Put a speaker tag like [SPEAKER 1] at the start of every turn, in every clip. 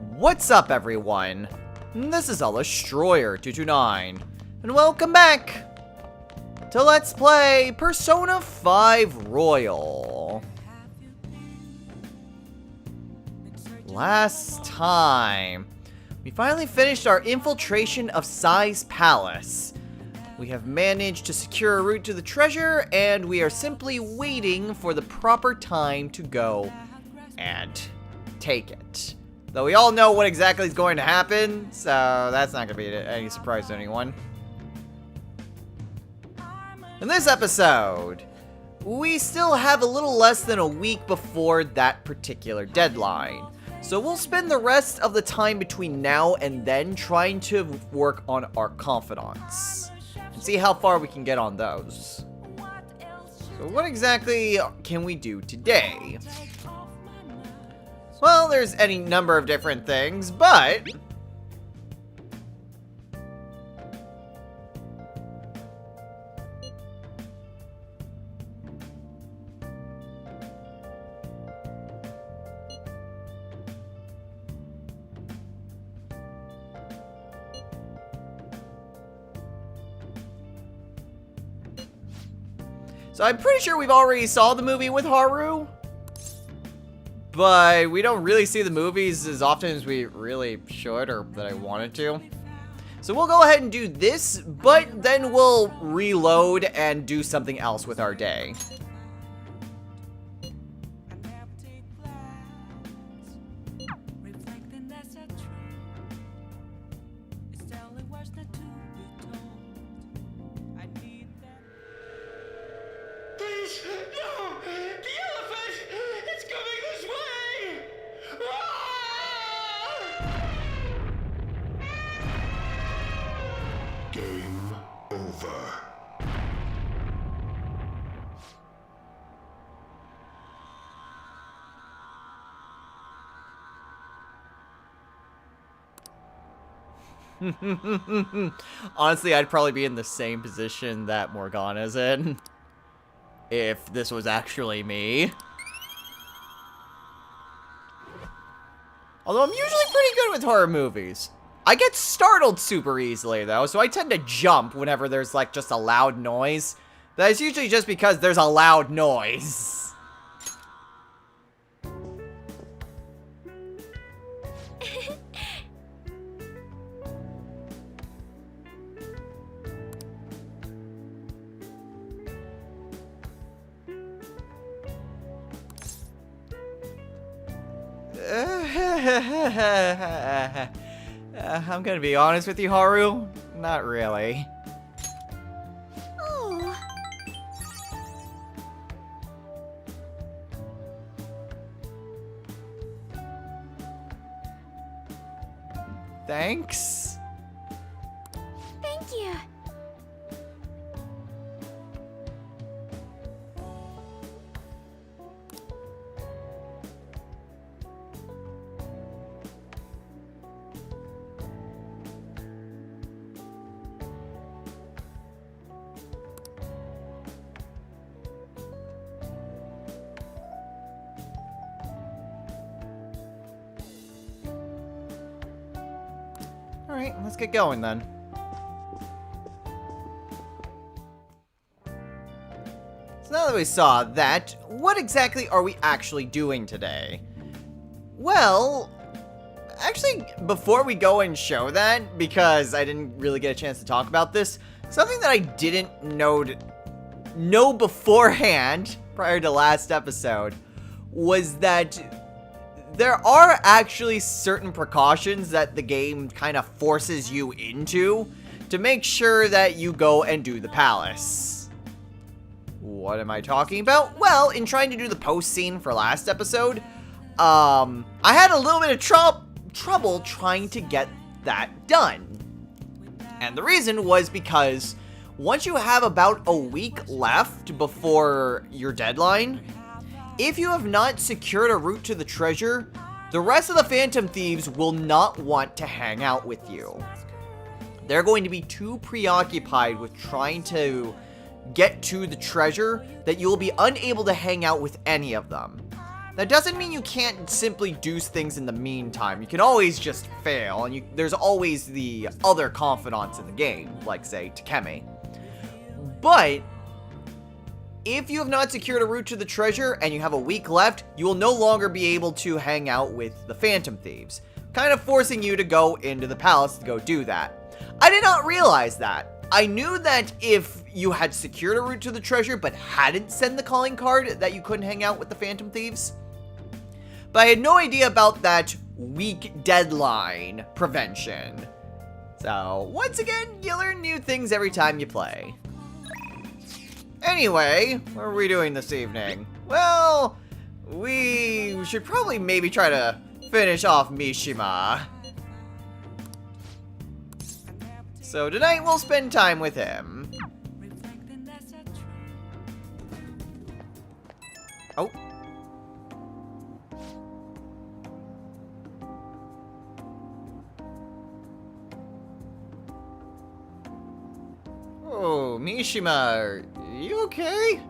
[SPEAKER 1] What's up, everyone? This is Destroyer229, and welcome back to Let's Play Persona 5 Royal. Last time, we finally finished our infiltration of Sai's palace. We have managed to secure a route to the treasure, and we are simply waiting for the proper time to go and take it. Though we all know what exactly is going to happen, so that's not going to be any surprise to anyone. In this episode, we still have a little less than a week before that particular deadline. So we'll spend the rest of the time between now and then trying to work on our confidants and see how far we can get on those. So what exactly can we do today? Well, there's any number of different things, but so I'm pretty sure we've already saw the movie with Haru. But we don't really see the movies as often as we really should, or that I wanted to. So we'll go ahead and do this, but then we'll reload and do something else with our day.
[SPEAKER 2] Please, no! The elephant! It's coming this way! Ah! Game over.
[SPEAKER 1] Honestly, I'd probably be in the same position that Morgana's in, if this was actually me. Although I'm usually pretty good with horror movies. I get startled super easily though, so I tend to jump whenever there's like just a loud noise. That's usually just because there's a loud noise. I'm gonna be honest with you, Haru. Not really.
[SPEAKER 3] Oh.
[SPEAKER 1] Thanks.
[SPEAKER 3] Thank you.
[SPEAKER 1] Alright, let's get going then. So now that we saw that, what exactly are we actually doing today? Well, actually, before we go and show that, because I didn't really get a chance to talk about this, something that I didn't know beforehand, prior to last episode, was that there are actually certain precautions that the game kind of forces you into to make sure that you go and do the palace. What am I talking about? Well, in trying to do the post scene for last episode, I had a little bit of trouble trying to get that done. And the reason was because once you have about a week left before your deadline, if you have not secured a route to the treasure, the rest of the Phantom Thieves will not want to hang out with you. They're going to be too preoccupied with trying to get to the treasure that you will be unable to hang out with any of them. That doesn't mean you can't simply do things in the meantime. You can always just fail, and there's always the other confidants in the game, like, say, Takemi. But if you have not secured a route to the treasure and you have a week left, you will no longer be able to hang out with the Phantom Thieves, kind of forcing you to go into the palace to go do that. I did not realize that. I knew that if you had secured a route to the treasure but hadn't sent the calling card, that you couldn't hang out with the Phantom Thieves. But I had no idea about that week deadline prevention. So, once again, you learn new things every time you play. Anyway, what are we doing this evening? Well, we should probably maybe try to finish off Mishima. So tonight we'll spend time with him. Oh. Oh, Mishima, are you okay?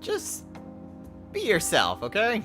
[SPEAKER 1] Just be yourself, okay?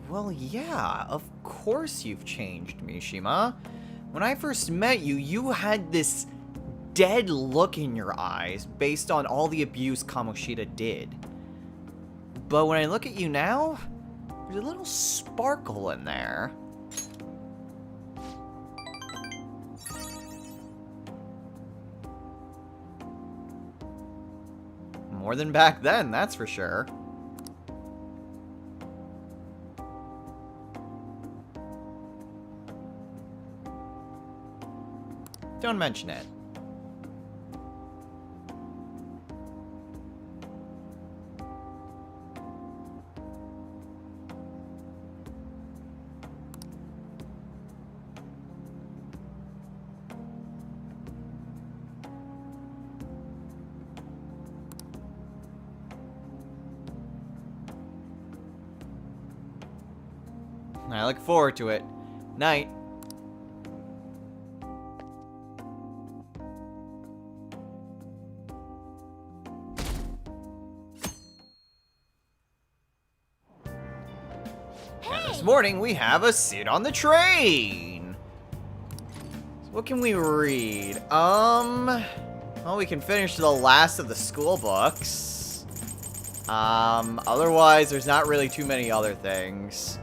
[SPEAKER 1] Well, yeah, of course you've changed, Mishima. When I first met you, you had this dead look in your eyes based on all the abuse Kamoshida did. But when I look at you now, there's a little sparkle in there. More than back then, that's for sure. Don't mention it. I look forward to it. Night. This morning we have a sit on the train. So what can we read? Well, we can finish the last of the school books. Otherwise there's not really too many other things.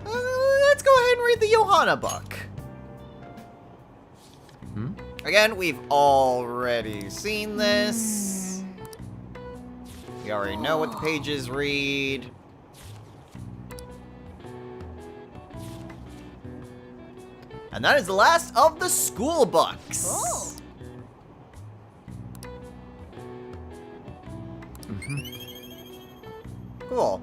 [SPEAKER 1] Let's go ahead and read the Johanna book. Again, we've already seen this. We already know what the pages read. And that is the last of the school books. Cool.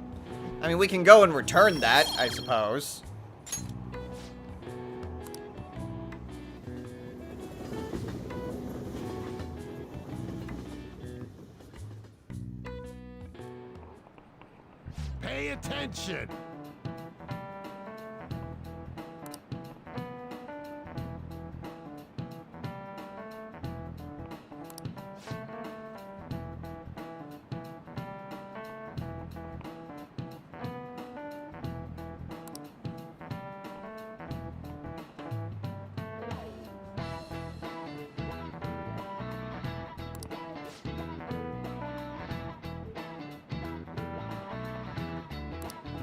[SPEAKER 1] I mean, we can go and return that, I suppose.
[SPEAKER 4] Pay attention.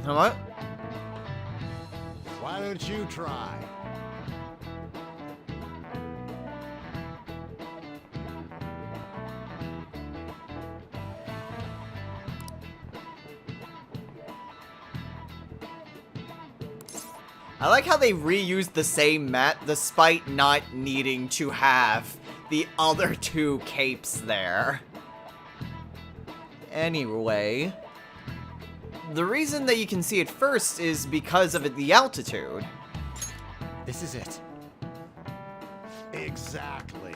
[SPEAKER 1] What?
[SPEAKER 4] Why don't you try?
[SPEAKER 1] I like how they reused the same map despite not needing to have the other two capes there. Anyway, the reason that you can see it first is because of the altitude.
[SPEAKER 4] This is it. Exactly.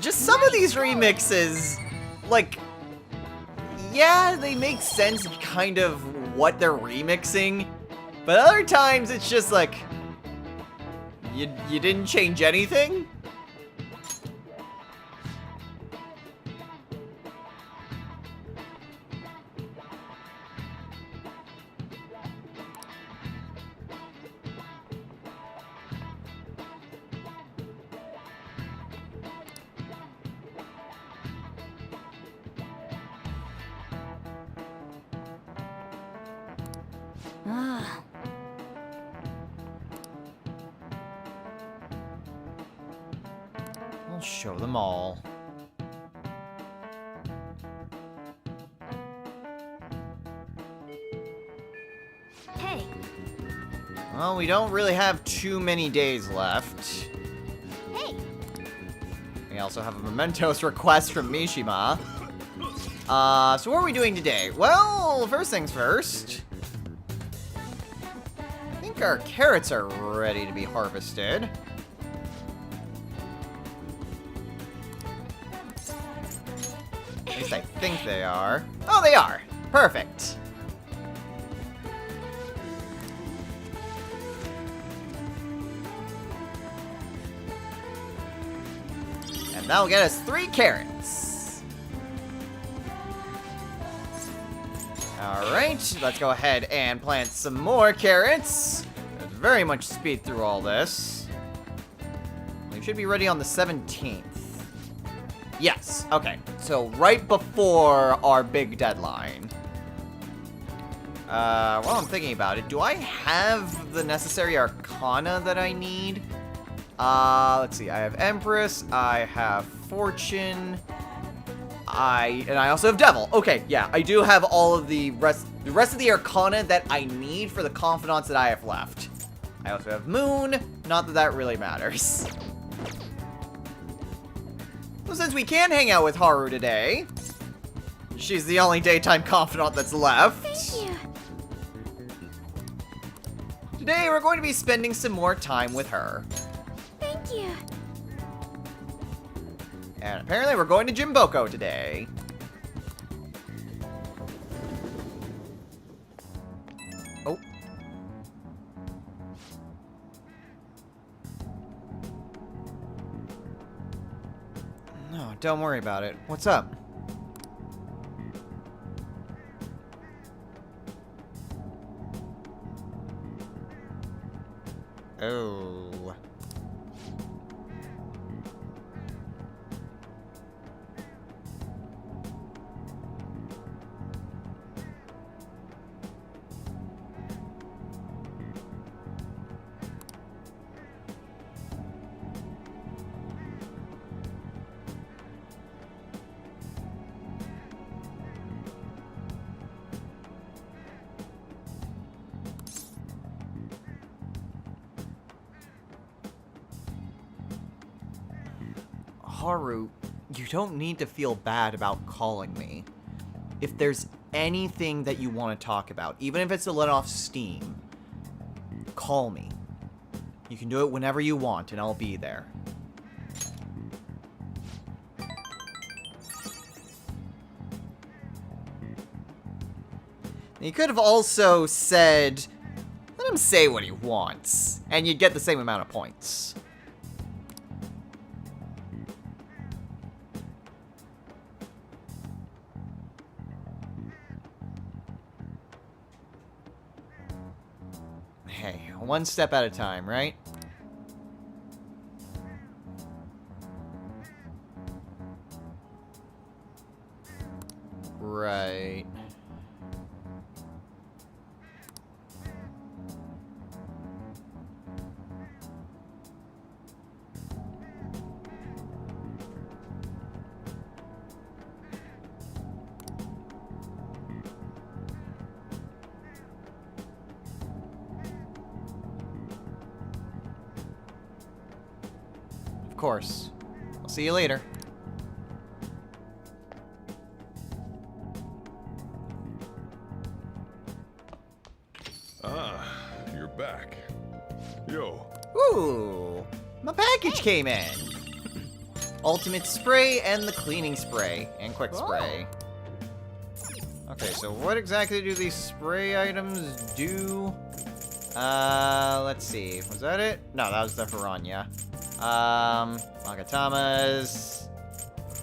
[SPEAKER 1] Just some of these remixes, like, yeah, they make sense kind of what they're remixing, but other times it's just like, you didn't change anything?
[SPEAKER 3] Ah.
[SPEAKER 1] I'll show them all.
[SPEAKER 3] Hey.
[SPEAKER 1] Well, we don't really have too many days left.
[SPEAKER 3] Hey.
[SPEAKER 1] We also have a mementos request from Mishima. So what are we doing today? Well, first things first. I think our carrots are ready to be harvested. At least I think they are. Oh, they are! Perfect! And that'll get us 3 carrots. Alright, let's go ahead and plant some more carrots. Let's very much speed through all this. We should be ready on the 17th. Yes, okay. So right before our big deadline. While I'm thinking about it, do I have the necessary arcana that I need? Let's see. I have Empress, I have Fortune, and I also have Devil. Okay, yeah, I do have all of the rest of the arcana that I need for the confidants that I have left. I also have Moon, not that that really matters. Well, since we can hang out with Haru today, she's the only daytime confidant that's left.
[SPEAKER 3] Thank you.
[SPEAKER 1] Today, we're going to be spending some more time with her.
[SPEAKER 3] Thank you.
[SPEAKER 1] And apparently, we're going to Jimboko today. Oh. No, don't worry about it. What's up? Oh. Haru, you don't need to feel bad about calling me. If there's anything that you want to talk about, even if it's to let off steam, call me. You can do it whenever you want, and I'll be there. You could have also said that Let him say what he wants, and you get the same amount of points. Hey, one step at a time, right? Right. Of course. I'll see you later.
[SPEAKER 5] Ah, you're back. Yo,
[SPEAKER 1] Ooh, my package came in. Ultimate spray and the cleaning spray and quick spray. Okay, so what exactly do these spray items do? Let's see. Was that it? No, that was the Hiranya. Magatamas,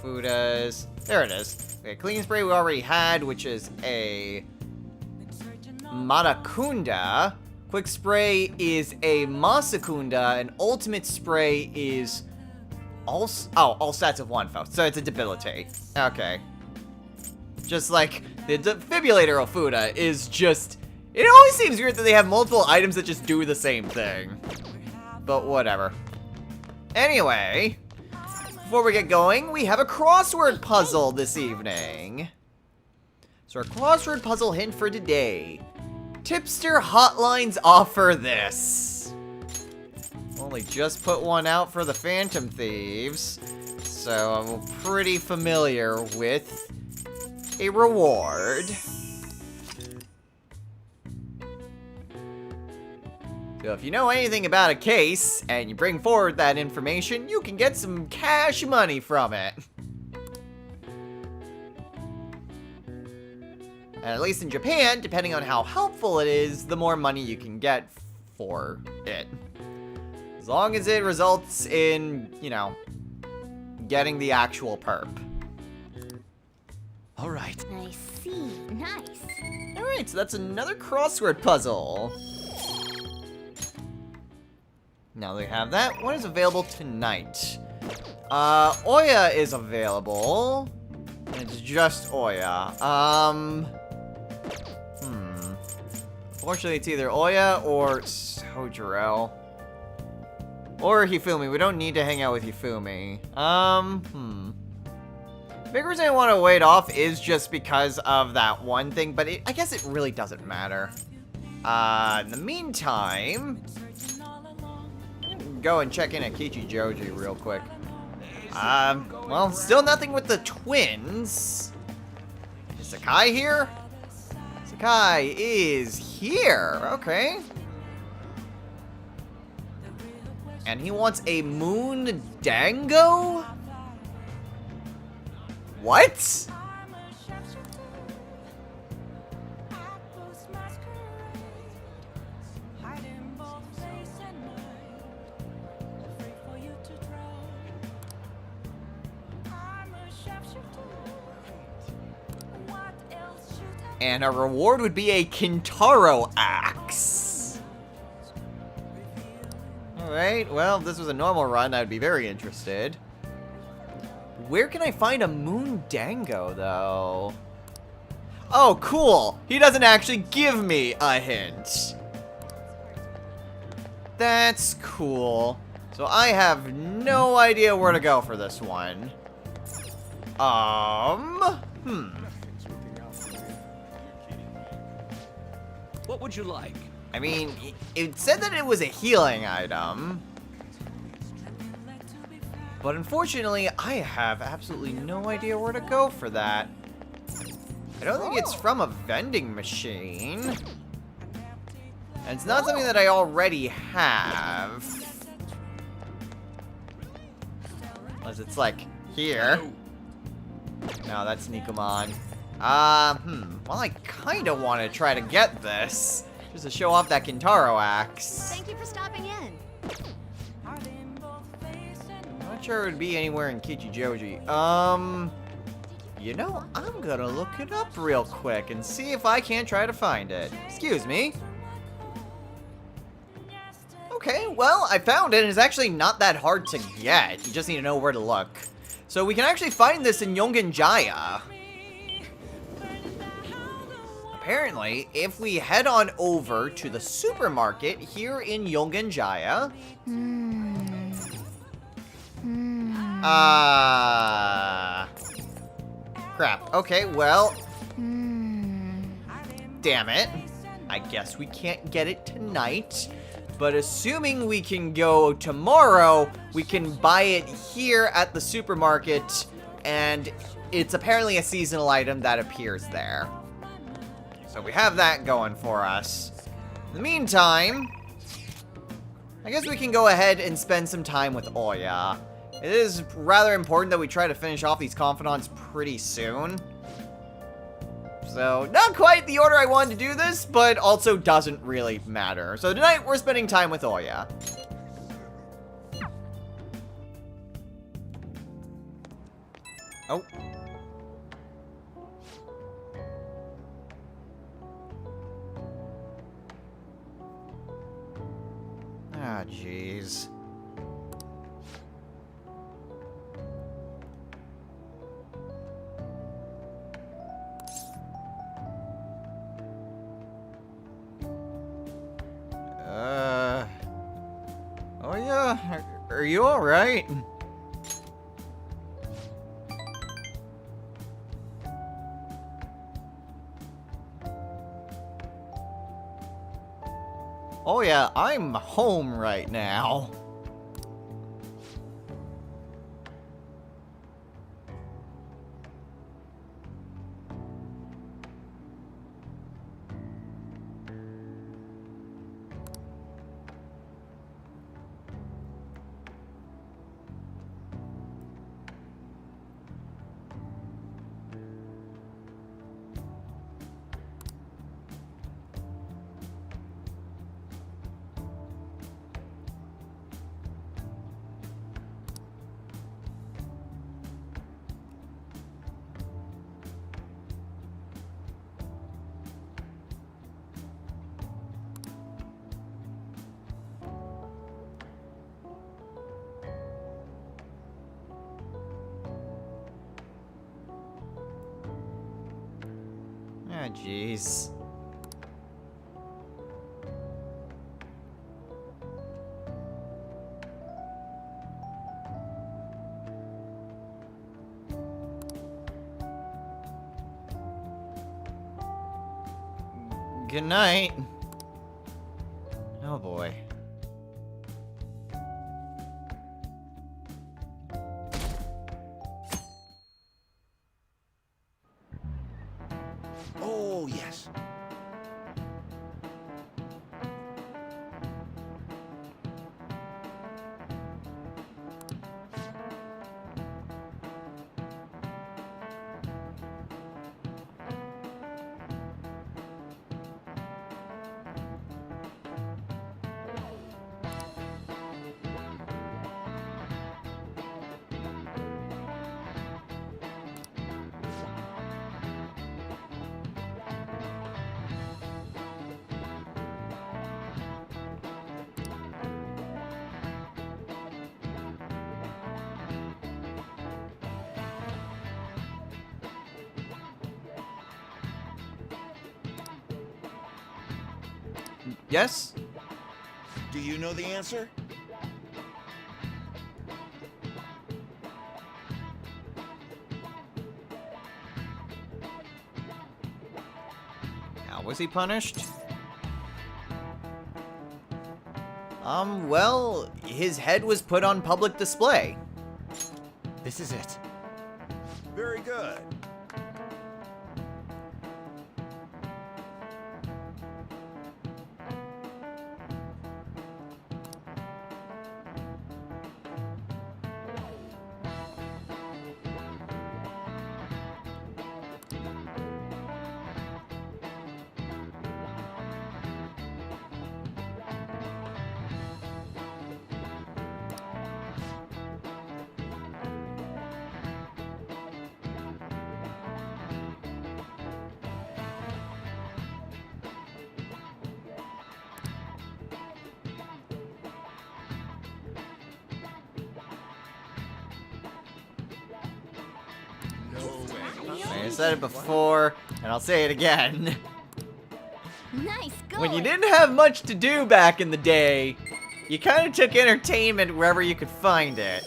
[SPEAKER 1] Fudas. There it is. Okay, cleaning spray we already had, which is a Marakunda. Quick spray is a Masakunda, and ultimate spray is all stats of one foe. So it's a debilitate. Okay. Just like the defibrillator Ofuda is just, it always seems weird that they have multiple items that just do the same thing. But whatever. Anyway, before we get going, we have a crossword puzzle this evening. So our crossword puzzle hint for today. Tipster hotlines offer this. Only just put one out for the Phantom Thieves, so I'm pretty familiar with a reward. So if you know anything about a case, and you bring forward that information, you can get some cash money from it. And at least in Japan, depending on how helpful it is, the more money you can get for it. As long as it results in, you know, getting the actual perp.
[SPEAKER 4] Alright.
[SPEAKER 3] I see. Nice.
[SPEAKER 1] Alright, so that's another crossword puzzle. Now that we have that, what is available tonight? Oya is available. It's just Oya. Fortunately, it's either Oya or Sojiro. Or Hifumi. We don't need to hang out with Hifumi. Big reason I want to wait off is just because of that one thing, but I guess it really doesn't matter. In the meantime, go and check in at Kichijoji real quick. Well, still nothing with the twins. Is Sakai here? Sakai is here. Okay. And he wants a moon dango? What? And our reward would be a Kintaro axe. Alright, well, if this was a normal run, I'd be very interested. Where can I find a moon dango, though? Oh, cool! He doesn't actually give me a hint. That's cool. So I have no idea where to go for this one.
[SPEAKER 6] What would you like?
[SPEAKER 1] I mean, it said that it was a healing item. But unfortunately, I have absolutely no idea where to go for that. I don't think it's from a vending machine. And it's not something that I already have. Unless it's like here. No, that's Nikomon. Well, I kind of want to try to get this. Just to show off that Kintaro axe.
[SPEAKER 3] Thank you for stopping in.
[SPEAKER 1] I'm not sure it would be anywhere in Kichijoji. You know, I'm gonna look it up real quick and see if I can't try to find it. Excuse me. Okay, well, I found it, and it's actually not that hard to get. You just need to know where to look. So we can actually find this in Yongen-Jaya. Apparently, if we head on over to the supermarket here in Yongen-Jaya... Crap. Okay, well... Damn it. I guess we can't get it tonight. But assuming we can go tomorrow, we can buy it here at the supermarket. And it's apparently a seasonal item that appears there. So we have that going for us. In the meantime, I guess we can go ahead and spend some time with Oya. It is rather important that we try to finish off these confidants pretty soon. So, not quite the order I wanted to do this, but also doesn't really matter. So tonight, we're spending time with Oya. Oh. Ah, jeez. Oh yeah, are you alright? Oh yeah, I'm home right now. Ah, jeez. Good night. Oh boy.
[SPEAKER 4] Oh, yes.
[SPEAKER 1] Yes?
[SPEAKER 4] Do you know the answer?
[SPEAKER 1] How was he punished? Well, his head was put on public display.
[SPEAKER 4] This is it. Very good.
[SPEAKER 1] I said it before, and I'll say it again.
[SPEAKER 3] Nice going.
[SPEAKER 1] When you didn't have much to do back in the day, you kind of took entertainment wherever you could find it.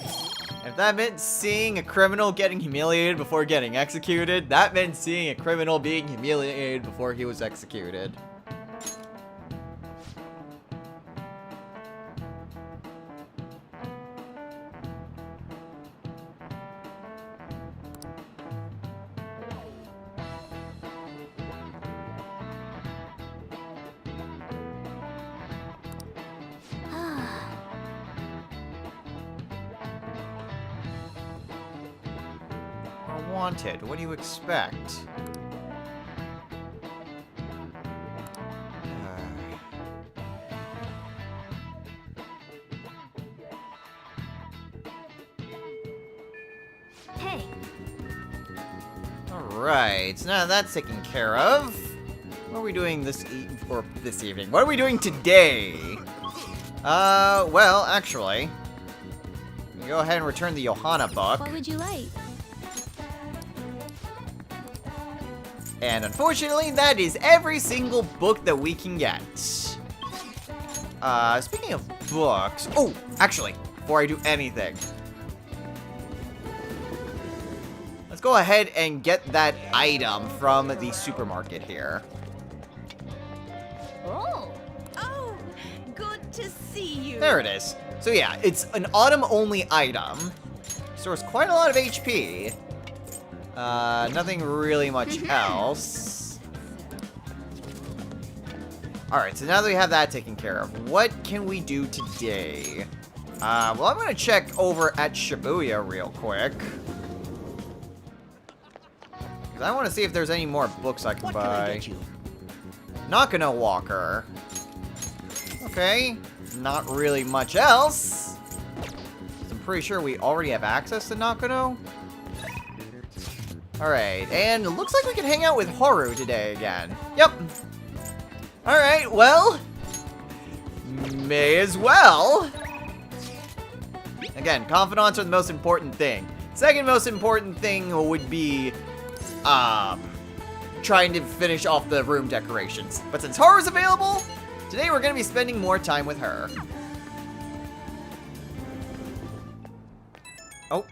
[SPEAKER 1] If that meant seeing a criminal getting humiliated before getting executed, that meant seeing a criminal being humiliated before he was executed. Wanted. What do you expect?
[SPEAKER 3] Hey.
[SPEAKER 1] Alright, so now that's taken care of. What are we doing this evening? What are we doing today? Well, actually, go ahead and return the Johanna book.
[SPEAKER 3] What would you like?
[SPEAKER 1] And unfortunately, that is every single book that we can get. Speaking of books... Oh, actually, before I do anything, let's go ahead and get that item from the supermarket here.
[SPEAKER 3] Oh.
[SPEAKER 7] Oh, good to see you.
[SPEAKER 1] There it is. So yeah, it's an autumn-only item. Stores quite a lot of HP. Nothing really much else. Alright, so now that we have that taken care of, what can we do today? Well, I'm gonna check over at Shibuya real quick. 'Cause I want to see if there's any more books I can
[SPEAKER 6] What
[SPEAKER 1] buy.
[SPEAKER 6] can I get you?
[SPEAKER 1] Nakano Walker. Okay, not really much else. I'm pretty sure we already have access to Nakano. Alright, and it looks like we can hang out with Haru today again. Yep. Alright, well, may as well. Again, confidants are the most important thing. Second most important thing would be, trying to finish off the room decorations. But since Haru's available, today we're going to be spending more time with her. Oh.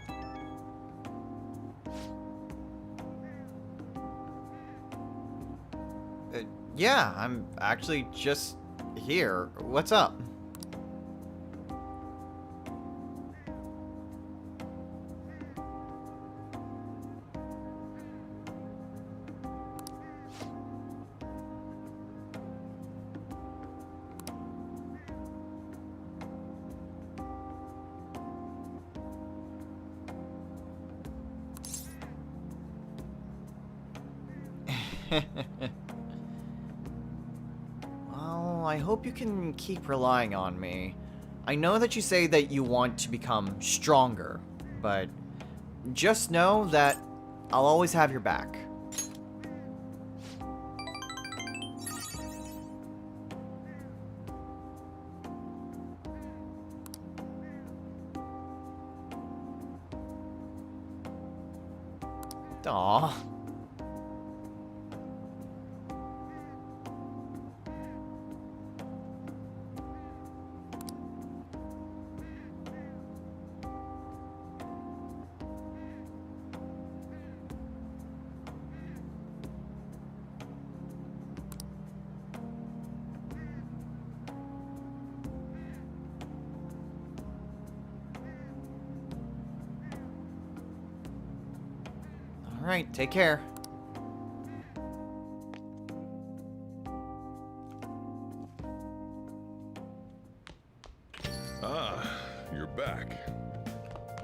[SPEAKER 1] Yeah, I'm actually just here. What's up? Well, I hope you can keep relying on me. I know that you say that you want to become stronger, but just know that I'll always have your back. Aww. Alright, take care.
[SPEAKER 5] Ah, you're back.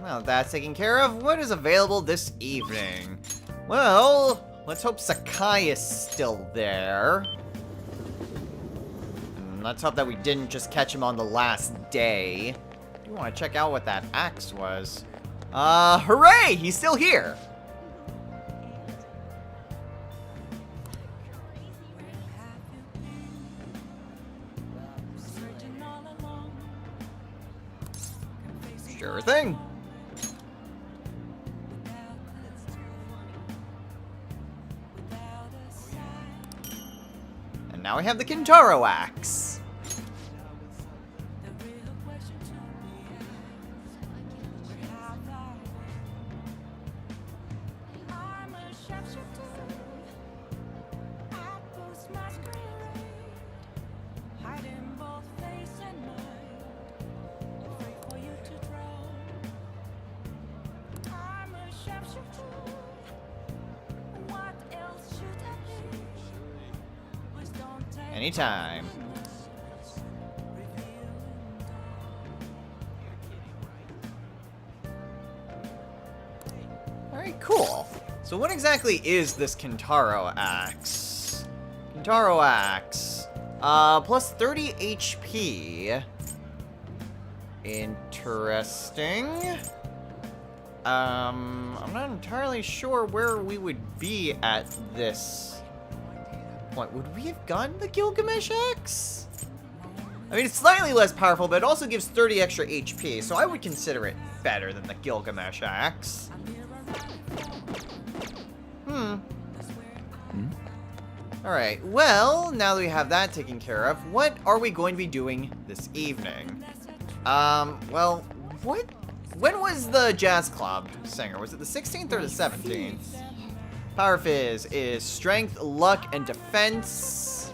[SPEAKER 1] Well, that's taken care of. What is available this evening? Well, let's hope Sakai is still there. And let's hope that we didn't just catch him on the last day. I do want to check out what that axe was. Hooray! He's still here! Sure thing. Now we have the Kintaro axe. Anytime. Alright, cool. So what exactly is this Kintaro axe? Kintaro axe. Plus 30 HP. Interesting. I'm not entirely sure where we would be at this point. Would we have gotten the Gilgamesh axe? I mean, it's slightly less powerful, but it also gives 30 extra HP, so I would consider it better than the Gilgamesh axe. Alright, well, now that we have that taken care of, what are we going to be doing this evening? Well, when was the jazz club singer? Was it the 16th or the 17th? Power Fizz is strength, luck, and defense.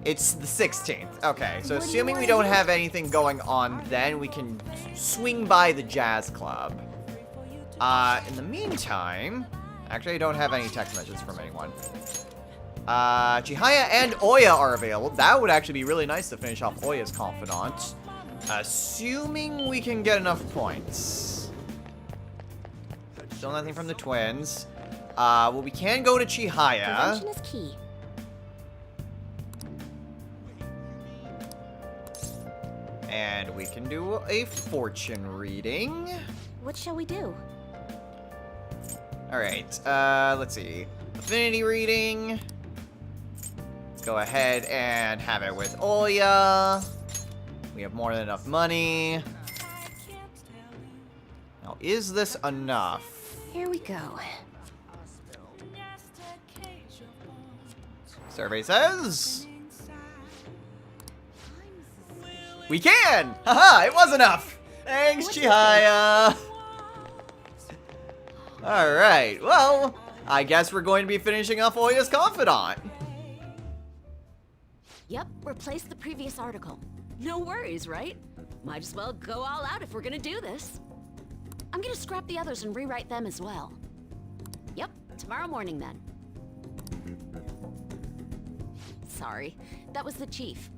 [SPEAKER 1] It's the 16th. Okay, so assuming we don't have anything going on then, we can swing by the jazz club. In the meantime, actually I don't have any text messages from anyone. Chihaya and Oya are available. That would actually be really nice to finish off Oya's confidant. Assuming we can get enough points. Still nothing from the twins. Well, we can go to Chihaya.
[SPEAKER 3] Prevention is key.
[SPEAKER 1] And we can do a fortune reading.
[SPEAKER 3] What shall we do?
[SPEAKER 1] Alright, let's see. Affinity reading. Go ahead and have it with Oya. We have more than enough money. Now, is this enough?
[SPEAKER 3] Here we go.
[SPEAKER 1] Survey says... we can! Haha, it was enough! Thanks, Chihaya! Alright, well, I guess we're going to be finishing off Oya's confidant.
[SPEAKER 3] Yep, replace the previous article.
[SPEAKER 7] No worries, right? Might as well go all out if we're gonna do this.
[SPEAKER 3] I'm gonna scrap the others and rewrite them as well.
[SPEAKER 7] Yep, tomorrow morning then.
[SPEAKER 3] Sorry, that was the chief.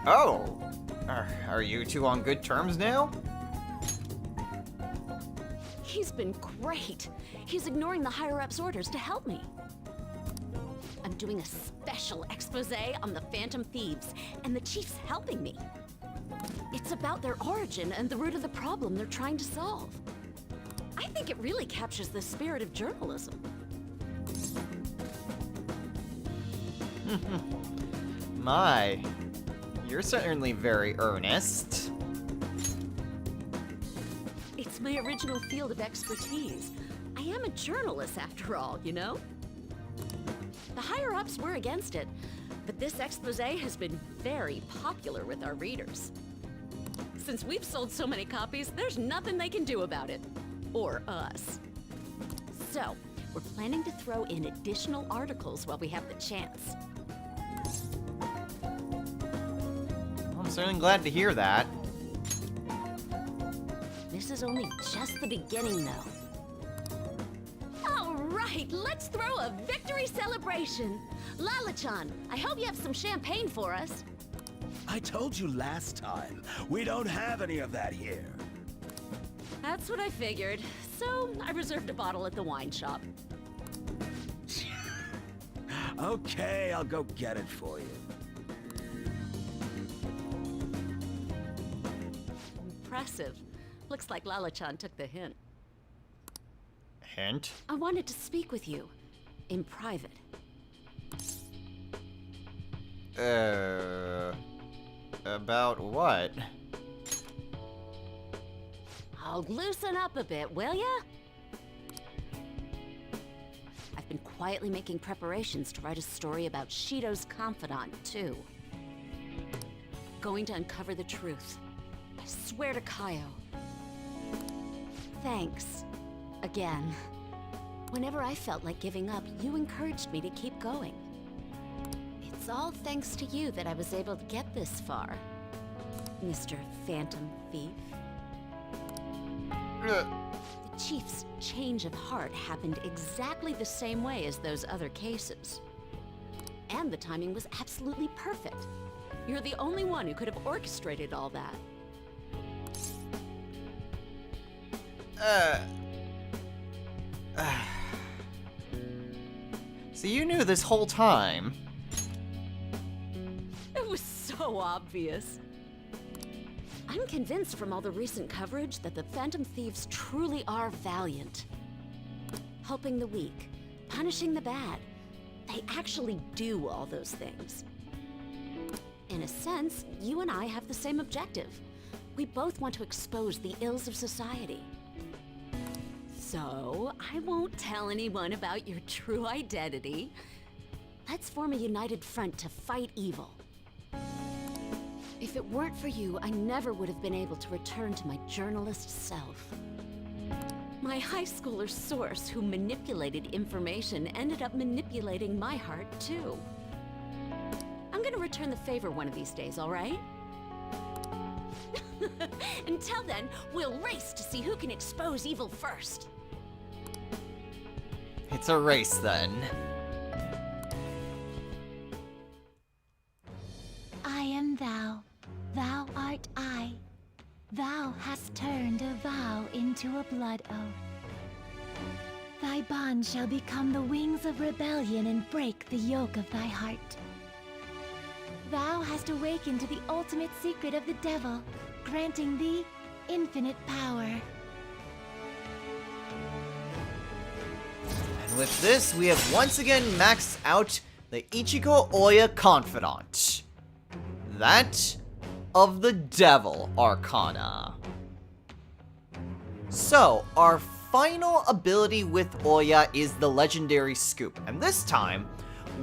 [SPEAKER 1] Oh, are you two on good terms now?
[SPEAKER 3] He's been great. He's ignoring the higher-ups' orders to help me. I'm doing a special expose on the Phantom Thieves, and the chief's helping me. It's about their origin and the root of the problem they're trying to solve. I think it really captures the spirit of journalism.
[SPEAKER 1] My, you're certainly very earnest.
[SPEAKER 3] It's my original field of expertise. I am a journalist after all, you know? The higher-ups were against it, but this expose has been very popular with our readers. Since we've sold so many copies, there's nothing they can do about it. Or us. So, we're planning to throw in additional articles while we have the chance.
[SPEAKER 1] I'm certainly glad to hear that.
[SPEAKER 3] This is only just the beginning, though. All right, let's throw a victory celebration. Lala-chan, I hope you have some champagne for us.
[SPEAKER 4] I told you last time, we don't have any of that here.
[SPEAKER 3] That's what I figured. So, I reserved a bottle at the wine shop.
[SPEAKER 4] Okay, I'll go get it for you.
[SPEAKER 3] Impressive. Looks like Lala-chan took the hint.
[SPEAKER 1] Hint?
[SPEAKER 3] I wanted to speak with you. In private.
[SPEAKER 1] About what?
[SPEAKER 3] Oh, loosen up a bit, will ya? I've been quietly making preparations to write a story about Shido's confidant, too. Going to uncover the truth. I swear to Kaio. Thanks. Again. Whenever I felt like giving up, you encouraged me to keep going. It's all thanks to you that I was able to get this far, Mr. Phantom Thief. The Chief's change of heart happened exactly the same way as those other cases. And the timing was absolutely perfect. You're the only one who could have orchestrated all that.
[SPEAKER 1] So you knew this whole time.
[SPEAKER 3] It was so obvious. I'm convinced from all the recent coverage that the Phantom Thieves truly are valiant. Helping the weak, punishing the bad. They actually do all those things. In a sense, you and I have the same objective. We both want to expose the ills of society. So, I won't tell anyone about your true identity. Let's form a united front to fight evil. If it weren't for you, I never would have been able to return to my journalist self. My high schooler source who manipulated information ended up manipulating my heart too. I'm gonna return the favor one of these days, all right? Until then, we'll race to see who can expose evil first.
[SPEAKER 1] It's a race then.
[SPEAKER 8] I am thou, thou art I. Thou hast turned a vow into a blood oath. Thy bond shall become the wings of rebellion and break the yoke of thy heart. Thou hast awakened to the ultimate secret of the devil, granting thee infinite power.
[SPEAKER 1] And with this, we have once again maxed out the Ichigo Oya Confidant. That of the Devil Arcana. So, our final ability with Oya is the Legendary Scoop. And this time,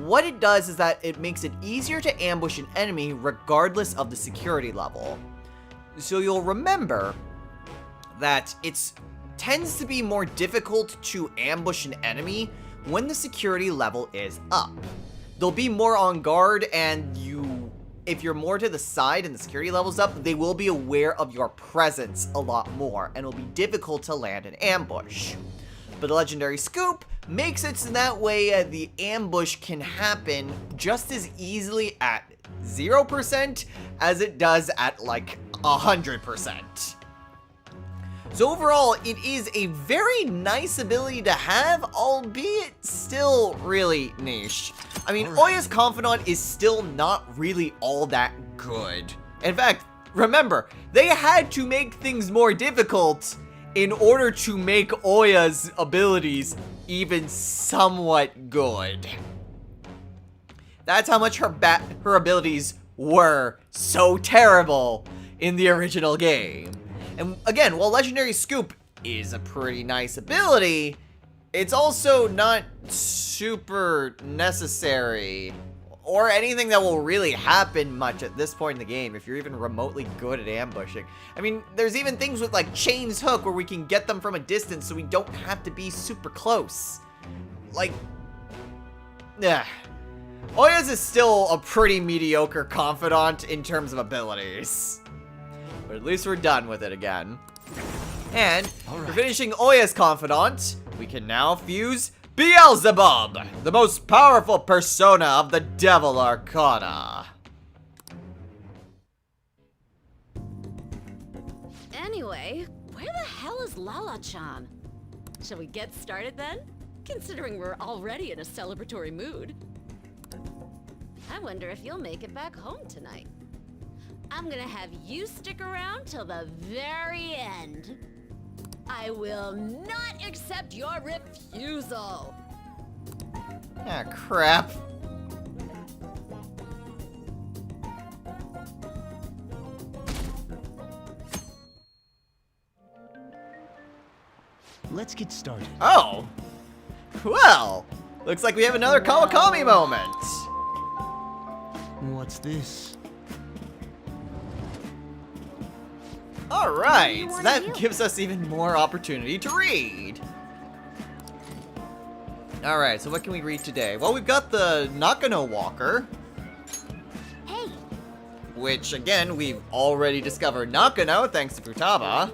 [SPEAKER 1] what it does is that it makes it easier to ambush an enemy regardless of the security level. So you'll remember that it tends to be more difficult to ambush an enemy when the security level is up. They'll be more on guard, and if you're more to the side and the security level's up, they will be aware of your presence a lot more, and it'll be difficult to land an ambush. But the Legendary Scoop makes it so that way the ambush can happen just as easily at 0% as it does at like 100%. So overall, it is a very nice ability to have, albeit still really niche. I mean, Oya's Confidant is still not really all that good. In fact, remember, they had to make things more difficult in order to make Oya's abilities even somewhat good. That's how much her abilities were so terrible in the original game. And again, while Legendary Scoop is a pretty nice ability, it's also not super necessary or anything that will really happen much at this point in the game if you're even remotely good at ambushing. I mean, there's even things with like Chain's Hook where we can get them from a distance so we don't have to be super close. Like, yeah. Oya's is still a pretty mediocre confidant in terms of abilities. But at least we're done with it again. And for finishing Oya's Confidant, we can now fuse Beelzebub, the most powerful persona of the Devil Arcana.
[SPEAKER 3] Anyway, where the hell is Lala-chan? Shall we get started then? Considering we're already in a celebratory mood. I wonder if you'll make it back home tonight. I'm gonna have you stick around till the very end. I will not accept your refusal.
[SPEAKER 1] Ah, crap.
[SPEAKER 9] Let's get started.
[SPEAKER 1] Oh. Well, Looks like we have another Kawakami moment.
[SPEAKER 9] What's this?
[SPEAKER 1] Alright, so that gives us even more opportunity to read. Alright, so what can we read today? Well, we've got the Nakano Walker.
[SPEAKER 8] Hey,
[SPEAKER 1] Which, again, we've already discovered Nakano, thanks to Futaba.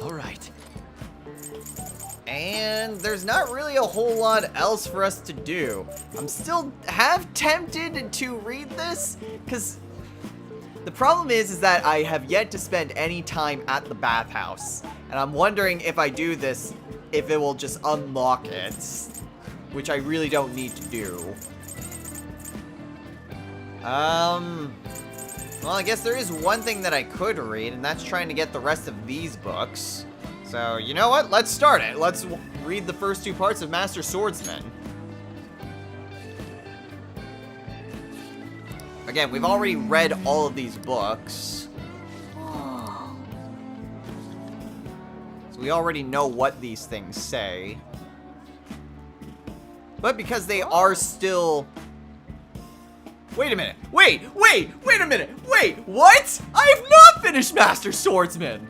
[SPEAKER 6] Alright.
[SPEAKER 1] And there's not really a whole lot else for us to do. I'm still tempted to read this, because the problem is that I have yet to spend any time at the bathhouse. And I'm wondering if I do this, if it will just unlock it, which I really don't need to do. Well, I guess there is one thing that I could read, and that's trying to get the rest of these books. So, you know what? Let's start it. Let's read the first 2 parts of Master Swordsman. Again, we've already read all of these books. So we already know what these things say. But because they are still... Wait a minute. Wait a minute. Wait, what? I have not finished Master Swordsman.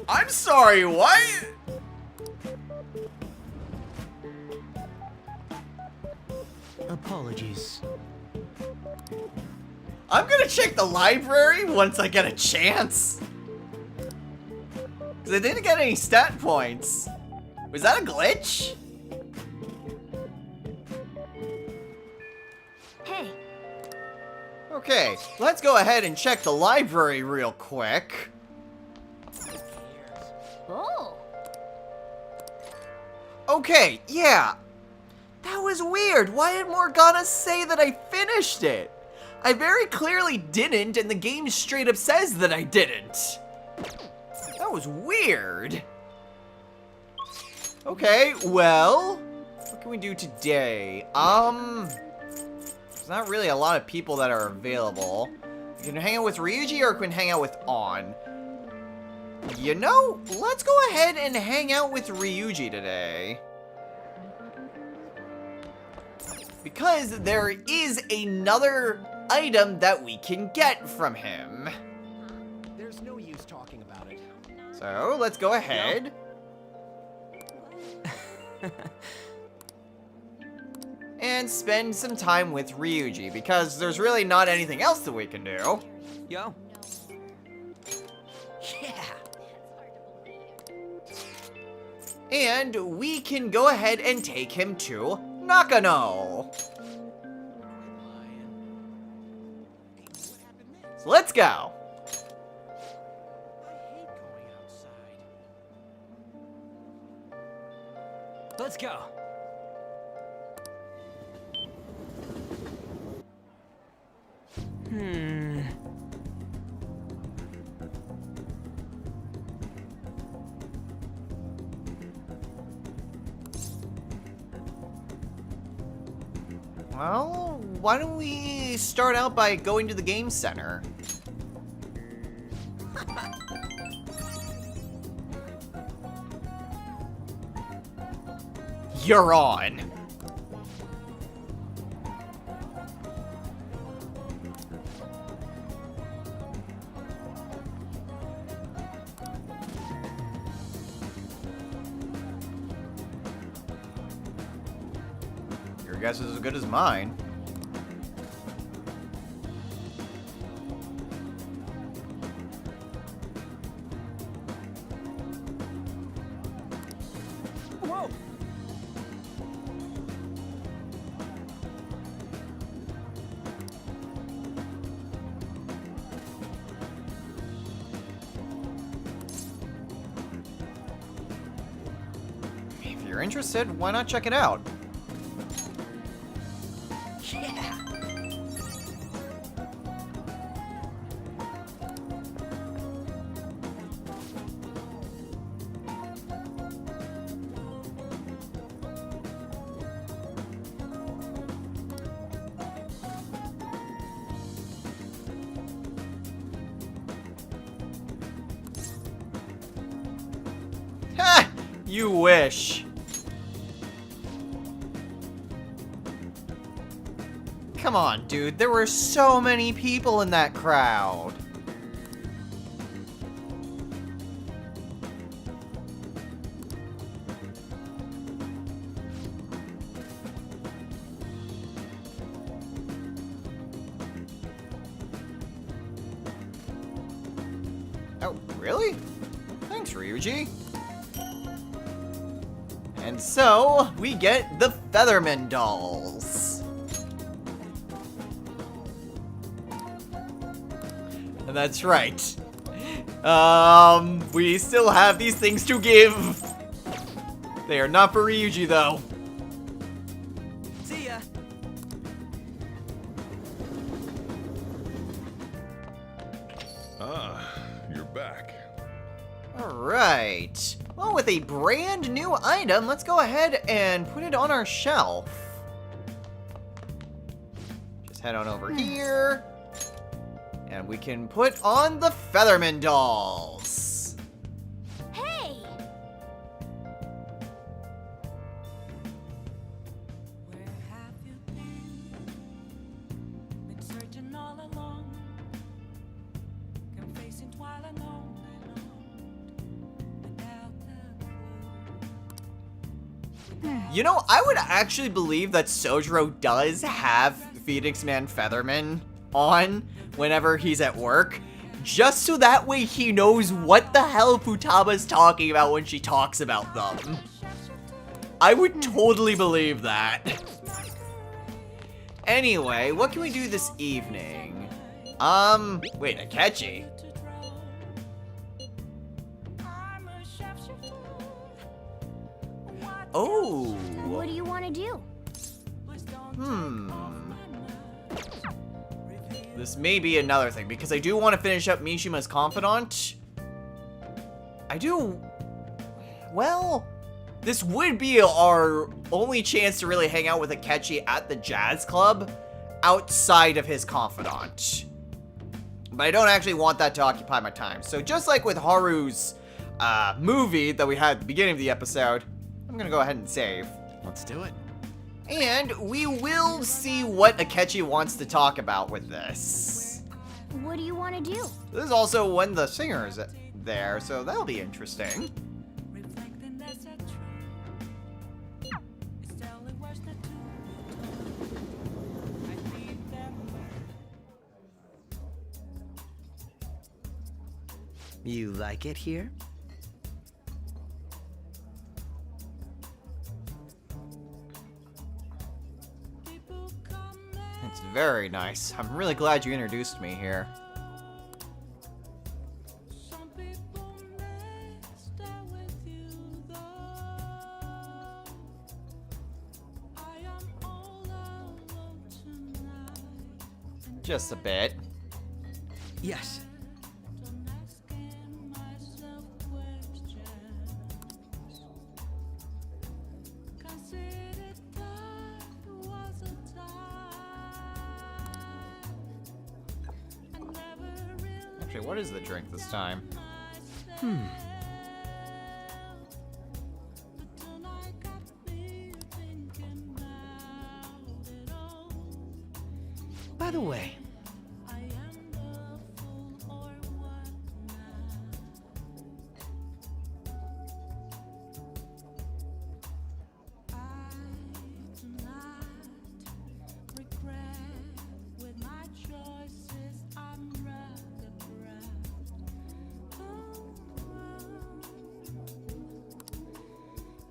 [SPEAKER 1] I'm sorry, what?
[SPEAKER 9] Apologies.
[SPEAKER 1] I'm gonna check the library once I get a chance. Because I didn't get any stat points. Was that a glitch?
[SPEAKER 8] hey,
[SPEAKER 1] Okay, let's go ahead and check the library real quick.
[SPEAKER 8] oh,
[SPEAKER 1] Okay, yeah. That was weird. Why did Morgana say that I finished it? I very clearly didn't, and the game straight up says that I didn't. That was weird. Okay, well, what can we do today? There's not really a lot of people that are available. You can hang out with Ryuji or we can hang out with On. You know, let's go ahead and hang out with Ryuji today. Because there is another item that we can get from him.
[SPEAKER 6] There's no use talking about it.
[SPEAKER 1] So, let's go ahead. And spend some time with Ryuji, because there's really not anything else that we can do.
[SPEAKER 6] Yo. Yeah.
[SPEAKER 1] And we can go ahead and take him to Nakano. So let's go.
[SPEAKER 6] Let's go.
[SPEAKER 1] Well, why don't we start out by going to the game center? You're on. Your guess is as good as mine.
[SPEAKER 6] Whoa.
[SPEAKER 1] If you're interested, why not check it out?
[SPEAKER 6] Yeah.
[SPEAKER 1] You wish. Come on, dude. There were so many people in that crowd. Oh, really? Thanks, Ryuji. And so, we get the Featherman dolls. And that's right. We still have these things to give. They are not for Ryuji, though.
[SPEAKER 6] See ya.
[SPEAKER 5] Ah, you're back.
[SPEAKER 1] Alright. Well, with a brand new item, let's go ahead and put it on our shelf. Just head on over here. And we can put on the Featherman dolls.
[SPEAKER 8] Hey!
[SPEAKER 9] Where have you been? Been searching all along, confessing while alone without a clue.
[SPEAKER 1] You know, I would actually believe that Sojiro does have Phoenix Man Featherman on whenever he's at work, just so that way he knows what the hell Futaba's talking about when she talks about them. I would totally believe that. Anyway, what can we do this evening? Wait, Akechi? Oh.
[SPEAKER 8] What do you want to do?
[SPEAKER 1] This may be another thing, because I do want to finish up Mishima's Confidant. I do... Well, this would be our only chance to really hang out with Akechi at the jazz club outside of his Confidant. But I don't actually want that to occupy my time. So just like with Haru's movie that we had at the beginning of the episode, I'm going to go ahead and save.
[SPEAKER 6] Let's do it.
[SPEAKER 1] And we will see what Akechi wants to talk about with this.
[SPEAKER 8] What do you want to do?
[SPEAKER 1] This is also when the singer is there, so that'll be interesting.
[SPEAKER 9] Reflecting that's a tree. It's telling words that do. I need them.
[SPEAKER 6] You like it here?
[SPEAKER 9] People come
[SPEAKER 1] It's very nice. I'm really glad you introduced me here.
[SPEAKER 9] some people may stay with you though. I am all alone tonight.
[SPEAKER 1] Just a bit.
[SPEAKER 6] Yes.
[SPEAKER 9] I'm asking myself questions. Consider that was a time. I never really
[SPEAKER 1] Actually, what is the drink this time?
[SPEAKER 9] but tonight got me thinking about it all.
[SPEAKER 6] By the way,
[SPEAKER 9] I am the fool or what now? I do not regret with my choices. I'm rather proud.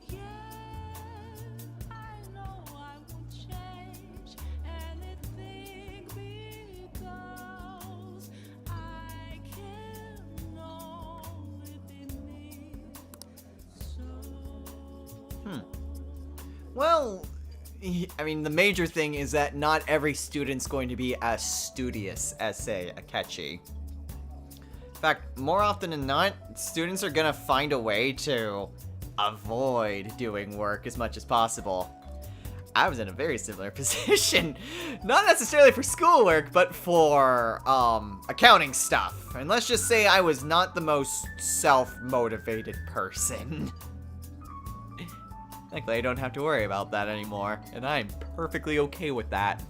[SPEAKER 9] Yeah, I know I won't change anything because I can only be me. So.
[SPEAKER 1] Well, I mean, the major thing is that not every student's going to be as studious as, say, Akechi. In fact, more often than not, students are gonna find a way to avoid doing work as much as possible. I was in a very similar position. Not necessarily for schoolwork, but for, accounting stuff. And let's just say I was not the most self-motivated person. Luckily, I don't have to worry about that anymore, and I'm perfectly okay with that.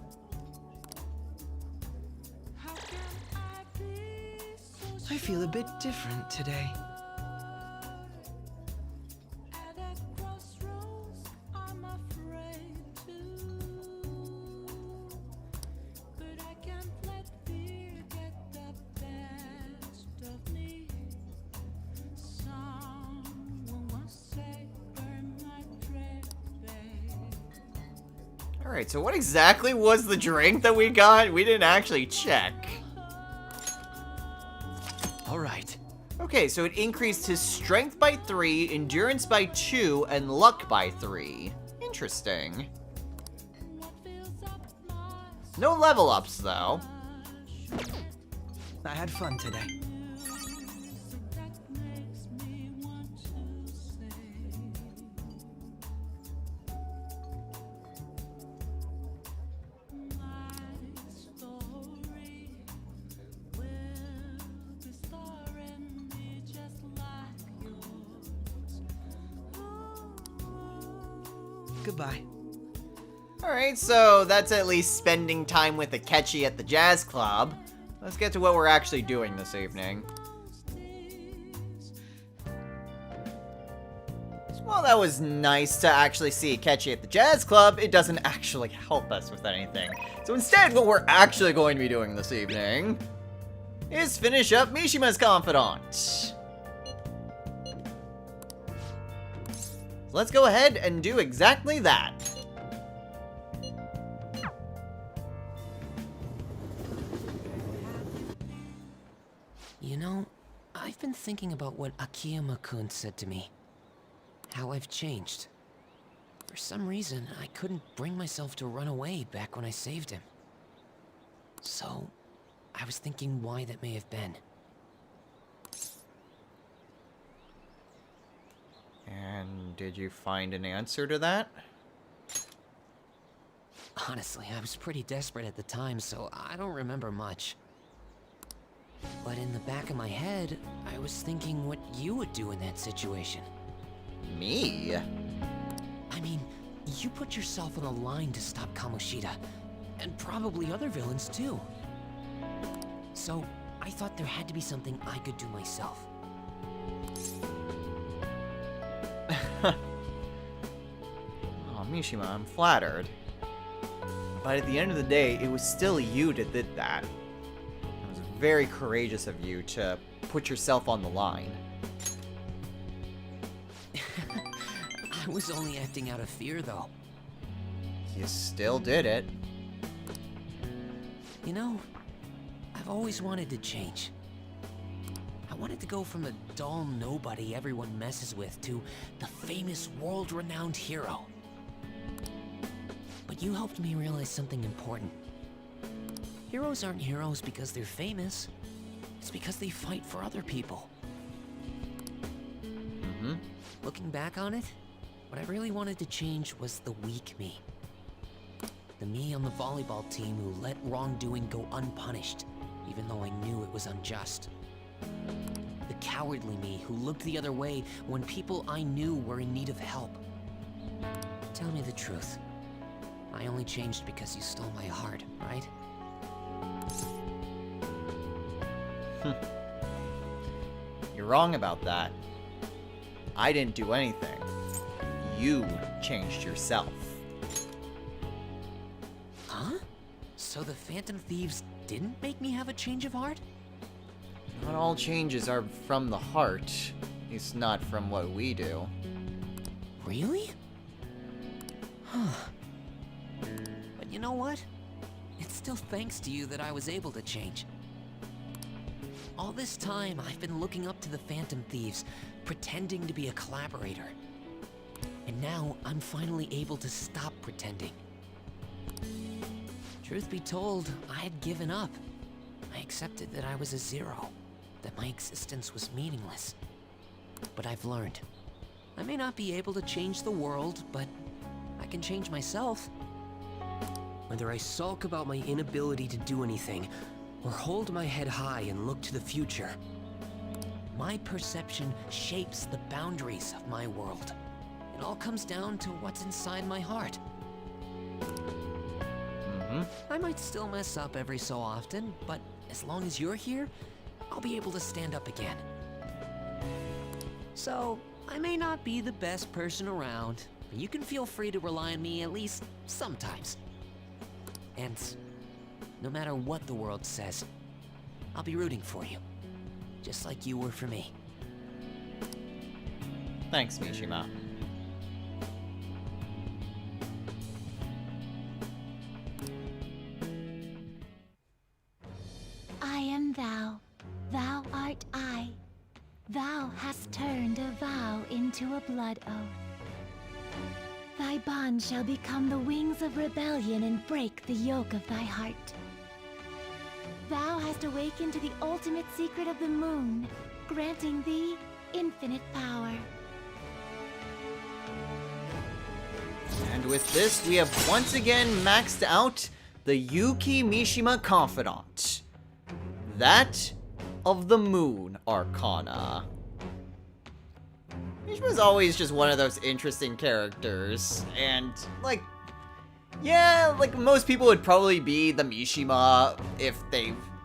[SPEAKER 9] How can I be so
[SPEAKER 6] I feel a bit different today.
[SPEAKER 9] at a crossroads? I'm afraid to, but I can't let fear get the best of me. Someone once said, "Burn my dread, babe."
[SPEAKER 1] Alright, so what exactly was the drink that we got? We didn't actually check.
[SPEAKER 6] All right.
[SPEAKER 1] Okay, so it increased his strength by 3, endurance by 2, and luck by 3. Interesting.
[SPEAKER 9] What fills up my
[SPEAKER 1] No level ups, though.
[SPEAKER 6] I had fun today.
[SPEAKER 9] music that makes me want to say, my story will be starring me just like yours.
[SPEAKER 6] Goodbye.
[SPEAKER 1] Alright, so that's at least spending time with Akechi at the jazz club. Let's get to what we're actually doing this evening. So while that was nice to actually see Akechi at the jazz club, it doesn't actually help us with anything. So instead, what we're actually going to be doing this evening is finish up Mishima's confidant. So let's go ahead and do exactly that.
[SPEAKER 10] You know, I've been thinking about what Akiyama-kun said to me. How I've changed. For some reason, I couldn't bring myself to run away back when I saved him. So, I was thinking why that may have been.
[SPEAKER 1] And did you find an answer to that?
[SPEAKER 10] Honestly, I was pretty desperate at the time, so I don't remember much. But in the back of my head, I was thinking what you would do in that situation.
[SPEAKER 1] Me?
[SPEAKER 10] I mean, you put yourself on the line to stop Kamoshida, and probably other villains too. So, I thought there had to be something I could do myself.
[SPEAKER 1] Oh, Mishima, I'm flattered. But at the end of the day, it was still you that did that. It was very courageous of you to put yourself on the line.
[SPEAKER 10] I was only acting out of fear, though.
[SPEAKER 1] You still did it.
[SPEAKER 10] You know, I've always wanted to change. I wanted to go from the dull nobody everyone messes with to the famous world-renowned hero. But you helped me realize something important. Heroes aren't heroes because they're famous. It's because they fight for other people.
[SPEAKER 1] Mm-hmm.
[SPEAKER 10] Looking back on it, what I really wanted to change was the weak me. The me on the volleyball team who let wrongdoing go unpunished, even though I knew it was unjust. The cowardly me who looked the other way when people I knew were in need of help. Tell me the truth. I only changed because you stole my heart, right?
[SPEAKER 1] You're wrong about that. I didn't do anything. You changed yourself.
[SPEAKER 10] Huh? So the Phantom Thieves didn't make me have a change of heart?
[SPEAKER 1] Not all changes are from the heart. At least not from what we do.
[SPEAKER 10] Really? Huh. But you know what? It's still thanks to you that I was able to change. All this time, I've been looking up to the Phantom Thieves, pretending to be a collaborator. And now, I'm finally able to stop pretending. Truth be told, I had given up. I accepted that I was a zero, that my existence was meaningless. But I've learned. I may not be able to change the world, but I can change myself. Whether I sulk about my inability to do anything, or hold my head high and look to the future, my perception shapes the boundaries of my world. It all comes down to what's inside my heart. I might still mess up every so often, but as long as you're here, I'll be able to stand up again. So, I may not be the best person around, but you can feel free to rely on me at least sometimes. And no matter what the world says, I'll be rooting for you, just like you were for me.
[SPEAKER 1] Thanks, Mishima.
[SPEAKER 8] I am thou, thou art I. Thou hast turned a vow into a blood oath. Thy bond shall become the wings of rebellion and break the yoke of thy heart. Thou hast awakened to the ultimate secret of the moon, granting thee infinite power.
[SPEAKER 1] And with this, we have once again maxed out the Yuki Mishima Confidant. That of the Moon Arcana. Mishima's always just one of those interesting characters, and, like, yeah, like, most people would probably be the Mishima if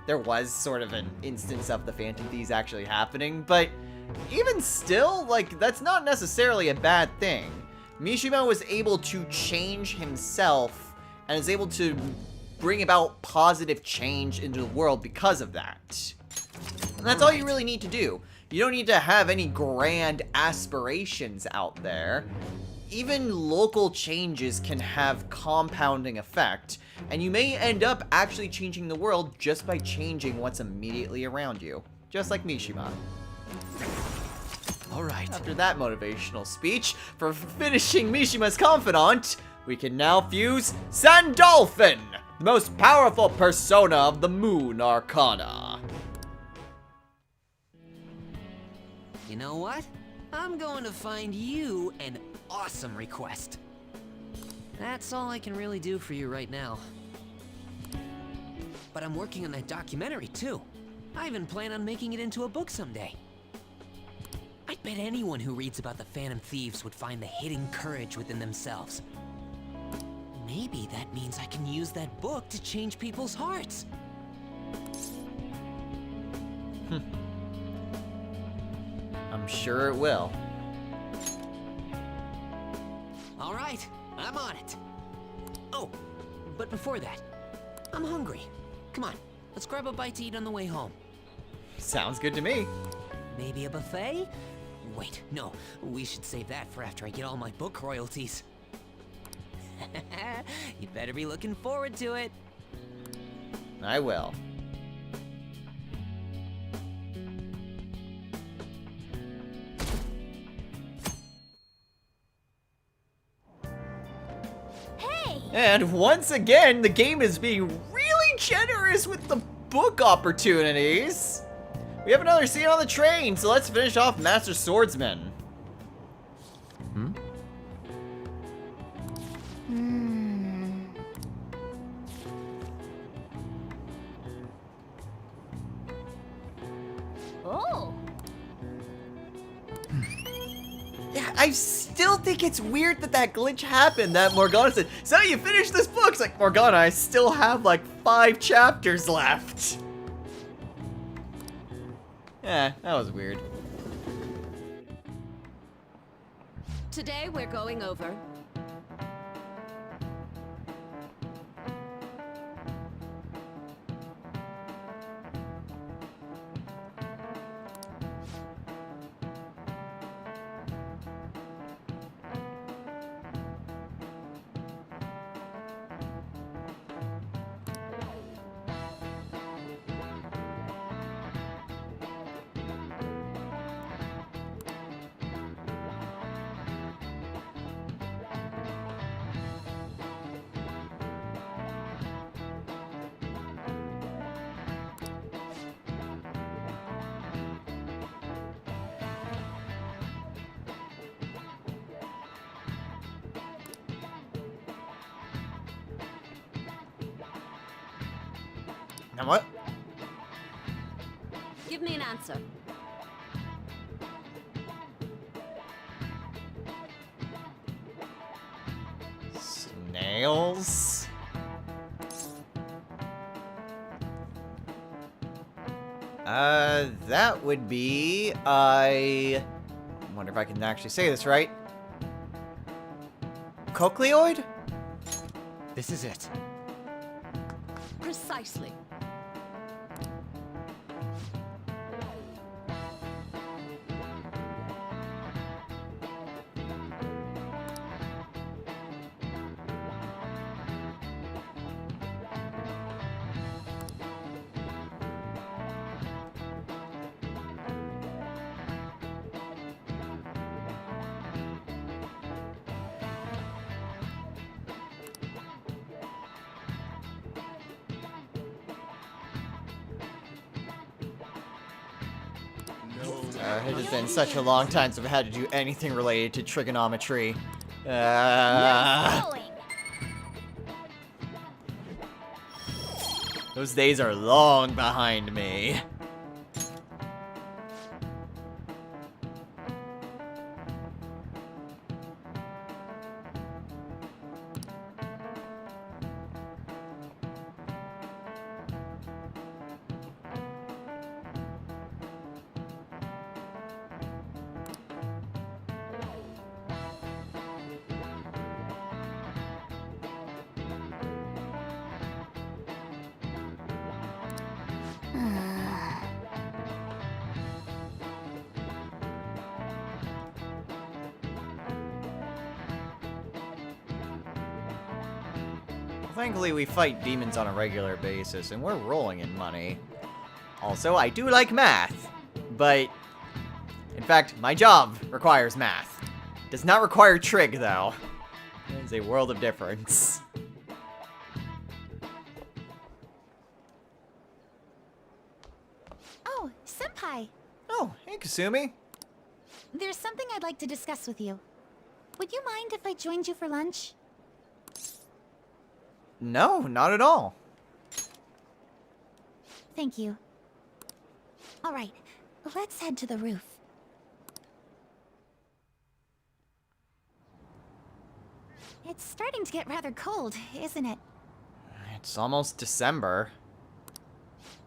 [SPEAKER 1] there was sort of an instance of the Phantom Thieves actually happening, but even still, like, that's not necessarily a bad thing. Mishima was able to change himself, and is able to bring about positive change into the world because of that. And that's all you really need to do. You don't need to have any grand aspirations out there. Even local changes can have compounding effect, and you may end up actually changing the world just by changing what's immediately around you. Just like Mishima.
[SPEAKER 6] Alright.
[SPEAKER 1] After that motivational speech for finishing Mishima's Confidant, we can now fuse Sandolphin, the most powerful persona of the Moon Arcana.
[SPEAKER 10] You know what? I'm going to find you an awesome request. That's all I can really do for you right now. But I'm working on that documentary too. I even plan on making it into a book someday. I bet anyone who reads about the Phantom Thieves would find the hidden courage within themselves. Maybe that means I can use that book to change people's hearts.
[SPEAKER 1] I'm sure it will.
[SPEAKER 10] All right, I'm on it. Oh, but before that, I'm hungry. Come on, let's grab a bite to eat on the way home.
[SPEAKER 1] Sounds good to me.
[SPEAKER 10] Maybe a buffet? Wait, no, we should save that for after I get all my book royalties. You better be looking forward to it.
[SPEAKER 1] I will.
[SPEAKER 8] Hey!
[SPEAKER 1] And once again, the game is being really generous with the book opportunities. We have another scene on the train, so let's finish off Master Swordsman.
[SPEAKER 8] Oh!
[SPEAKER 1] Yeah, I still think it's weird that glitch happened, that Morgana said, so you finished this book? It's like, Morgana, I still have like 5 chapters left. Yeah, that was weird.
[SPEAKER 3] Today we're going over
[SPEAKER 1] Now what?
[SPEAKER 3] Give me an answer.
[SPEAKER 1] Nails? That would be, I wonder if I can actually say this right. Cochleoid?
[SPEAKER 10] This is it.
[SPEAKER 3] Precisely.
[SPEAKER 1] It has been such a long time since I've had to do anything related to trigonometry. Those days are long behind me. Thankfully, we fight demons on a regular basis, and we're rolling in money. Also, I do like math, but in fact, my job requires math. Does not require trig, though. It is a world of difference.
[SPEAKER 8] Oh, Senpai!
[SPEAKER 1] Oh, hey, Kasumi.
[SPEAKER 8] There's something I'd like to discuss with you. Would you mind if I joined you for lunch?
[SPEAKER 1] No, not at all.
[SPEAKER 8] Thank you. Alright, let's head to the roof. It's starting to get rather cold, isn't it?
[SPEAKER 1] It's almost December.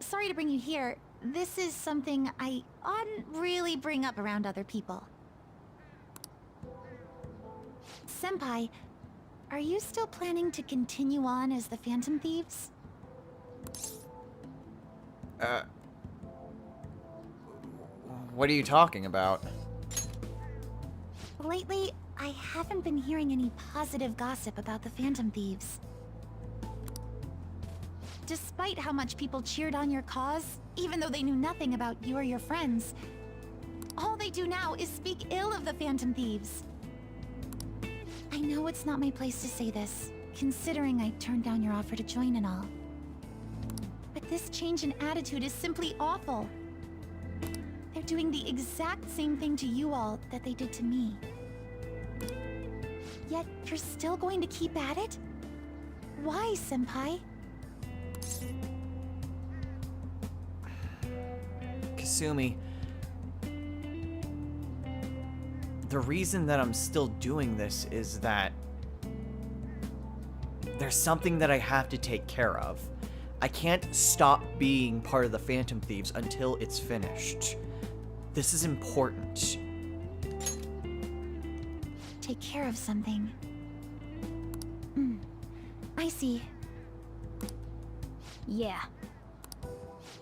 [SPEAKER 8] Sorry to bring you here. This is something I oughtn't really bring up around other people. Senpai, are you still planning to continue on as the Phantom Thieves?
[SPEAKER 1] What are you talking about?
[SPEAKER 8] Lately, I haven't been hearing any positive gossip about the Phantom Thieves. Despite how much people cheered on your cause, even though they knew nothing about you or your friends, all they do now is speak ill of the Phantom Thieves. I know it's not my place to say this, considering I turned down your offer to join and all. But this change in attitude is simply awful. They're doing the exact same thing to you all that they did to me. Yet, you're still going to keep at it? Why, Senpai?
[SPEAKER 1] Kasumi, the reason that I'm still doing this is that there's something that I have to take care of. I can't stop being part of the Phantom Thieves until it's finished. This is important.
[SPEAKER 8] Take care of something. I see.
[SPEAKER 11] Yeah.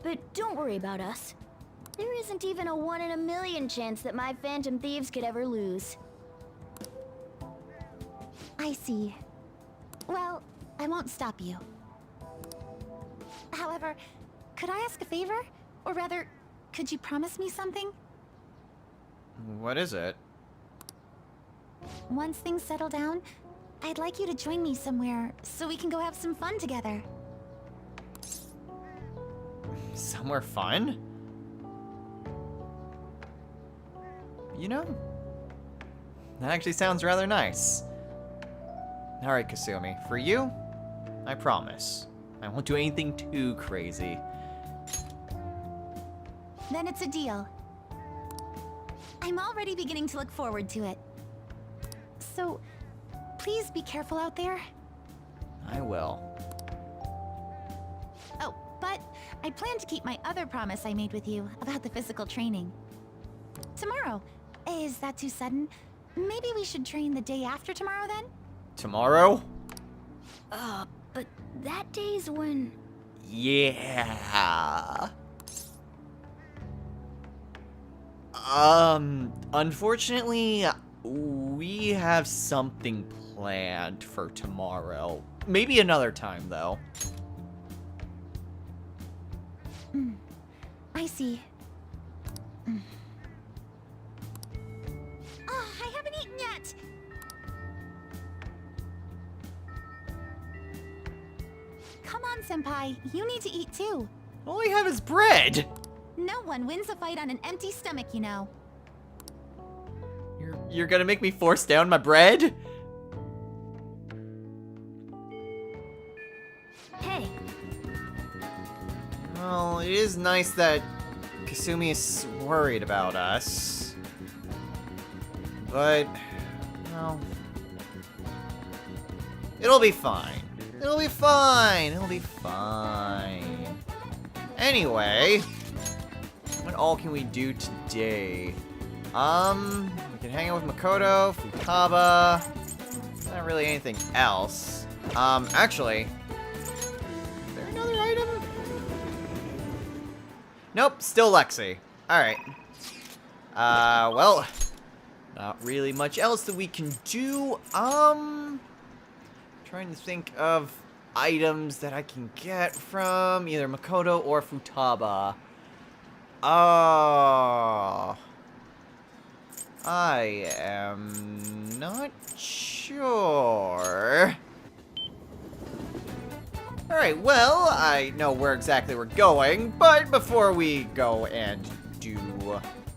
[SPEAKER 11] But don't worry about us. There isn't even a 1 in a million chance that my Phantom Thieves could ever lose.
[SPEAKER 8] I see. Well, I won't stop you. However, could I ask a favor? Or rather, could you promise me something?
[SPEAKER 1] What is it?
[SPEAKER 8] Once things settle down, I'd like you to join me somewhere so we can go have some fun together.
[SPEAKER 1] Somewhere fun? You know, that actually sounds rather nice. Alright, Kasumi, for you, I promise. I won't do anything too crazy.
[SPEAKER 8] Then it's a deal. I'm already beginning to look forward to it. So, please be careful out there.
[SPEAKER 1] I will.
[SPEAKER 8] Oh, but I plan to keep my other promise I made with you about the physical training. Tomorrow. Is that too sudden? Maybe we should train the day after tomorrow then?
[SPEAKER 1] Tomorrow?
[SPEAKER 11] But that day's when...
[SPEAKER 1] Yeah. Unfortunately, we have something planned for tomorrow. Maybe another time, though.
[SPEAKER 8] I see. Oh, I haven't eaten yet! Come on, Senpai. You need to eat too.
[SPEAKER 1] All we have is bread.
[SPEAKER 8] No one wins a fight on an empty stomach, you know.
[SPEAKER 1] You're gonna make me force down my bread?
[SPEAKER 11] Hey,
[SPEAKER 1] Well, it is nice that Kasumi is worried about us. But, well, it'll be fine. It'll be fine. It'll be fine. Anyway, what all can we do today? We can hang out with Makoto, Futaba. Not really anything else. Actually, is there another item? Nope, still Lexi. Alright. Well, not really much else that we can do. Trying to think of items that I can get from either Makoto or Futaba. Oh, I am not sure. Alright, well, I know where exactly we're going, but before we go and do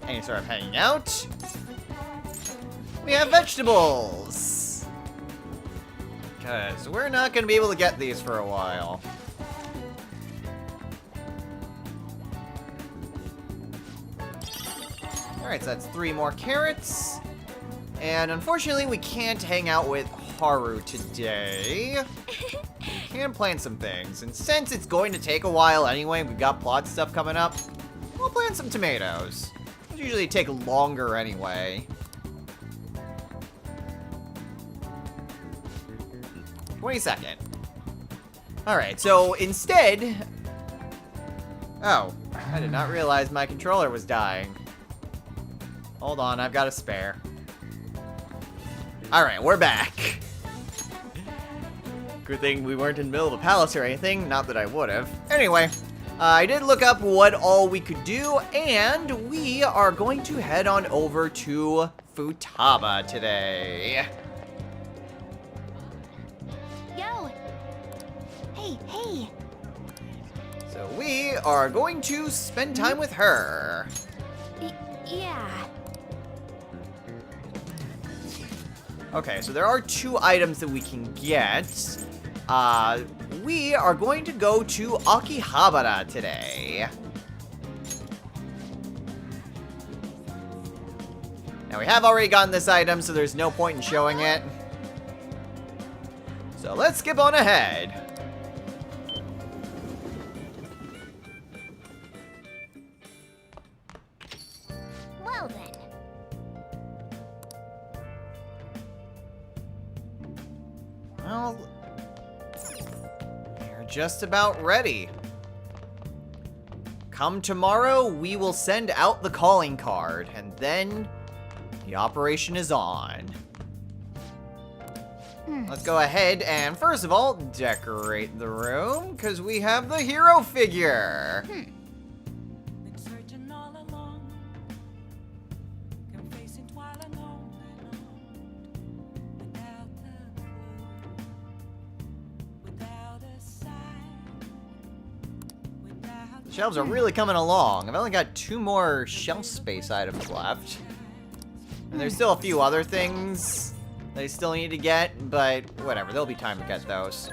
[SPEAKER 1] any sort of hanging out, we have vegetables. Because we're not going to be able to get these for a while. Alright, so that's 3 more carrots. And unfortunately, we can't hang out with Haru today. We can plan some things. And since it's going to take a while anyway, we've got plot stuff coming up, we'll plant some tomatoes. Those usually take longer anyway. 22nd. Alright, so instead... Oh, I did not realize my controller was dying. Hold on, I've got a spare. Alright, we're back. Good thing we weren't in the middle of a palace or anything, not that I would have. Anyway, I did look up what all we could do, and we are going to head on over to Futaba today.
[SPEAKER 8] Yo! Hey!
[SPEAKER 1] So we are going to spend time with her.
[SPEAKER 11] Yeah.
[SPEAKER 1] Okay, so there are 2 items that we can get. We are going to go to Akihabara today. Now, we have already gotten this item, so there's no point in showing it. So let's skip on ahead.
[SPEAKER 11] Well then.
[SPEAKER 1] Well, you're just about ready. Come tomorrow, we will send out the calling card, and then the operation is on. Let's go ahead and, first of all, decorate the room, because we have the hero figure.
[SPEAKER 9] Been searching all along, confessing while alone and on, without the clue, without a sign, without
[SPEAKER 1] The shelves are really coming along. I've only got 2 more shelf space items left. And there's still a few other things that I still need to get, but whatever, there'll be time to get those.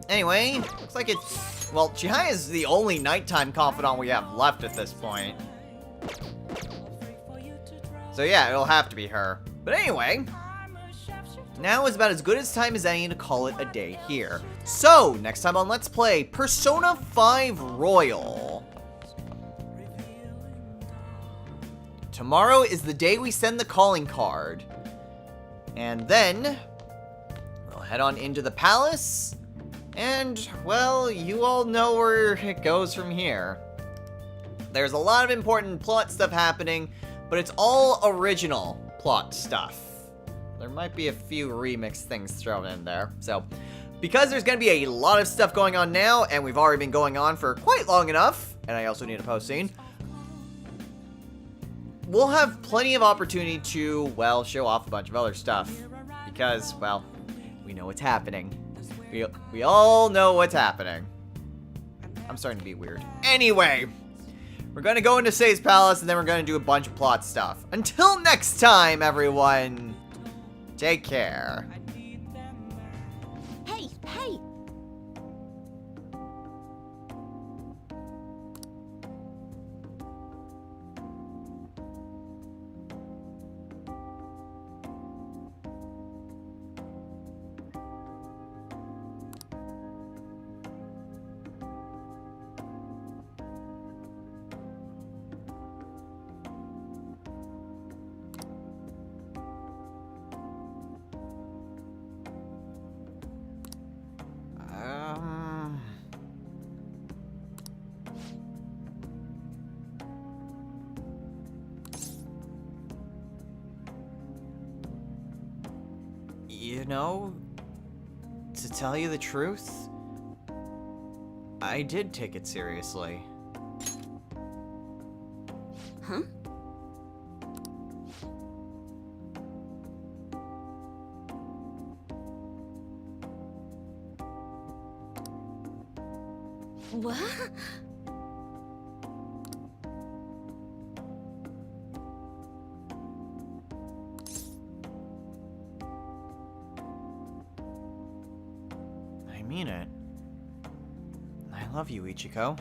[SPEAKER 1] Anyway, looks like it's... Well, Chihaya is the only nighttime confidant we have left at this point. So yeah, it'll have to be her. But anyway, now is about as good as time as any to call it a day here. So, next time on Let's Play, Persona 5 Royal. Tomorrow is the day we send the calling card. And then, we'll head on into the palace. And, well, you all know where it goes from here. There's a lot of important plot stuff happening, but it's all original plot stuff. There might be a few remix things thrown in there. So, because there's going to be a lot of stuff going on now, and we've already been going on for quite long enough, and I also need a post scene, we'll have plenty of opportunity to, well, show off a bunch of other stuff. Because, well, we know what's happening. We all know what's happening. I'm starting to be weird. Anyway, we're going to go into Say's Palace, and then we're going to do a bunch of plot stuff. Until next time, everyone, take care.
[SPEAKER 3] Hey, hey!
[SPEAKER 1] You know, to tell you the truth, I did take it seriously.
[SPEAKER 3] Huh? What?
[SPEAKER 1] I mean it. I love you, Ichiko.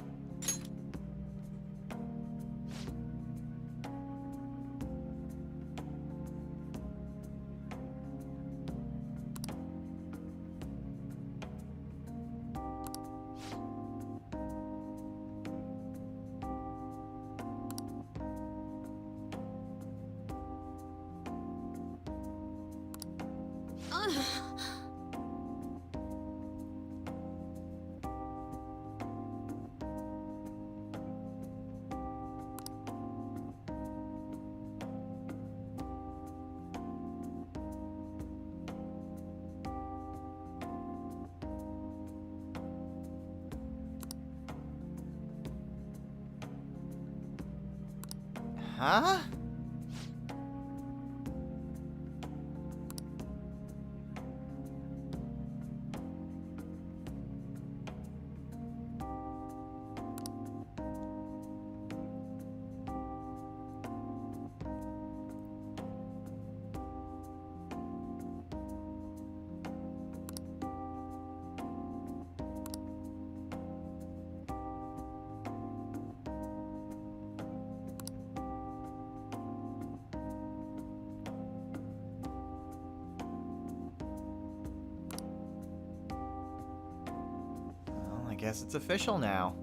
[SPEAKER 1] Huh? Well, I guess it's official now.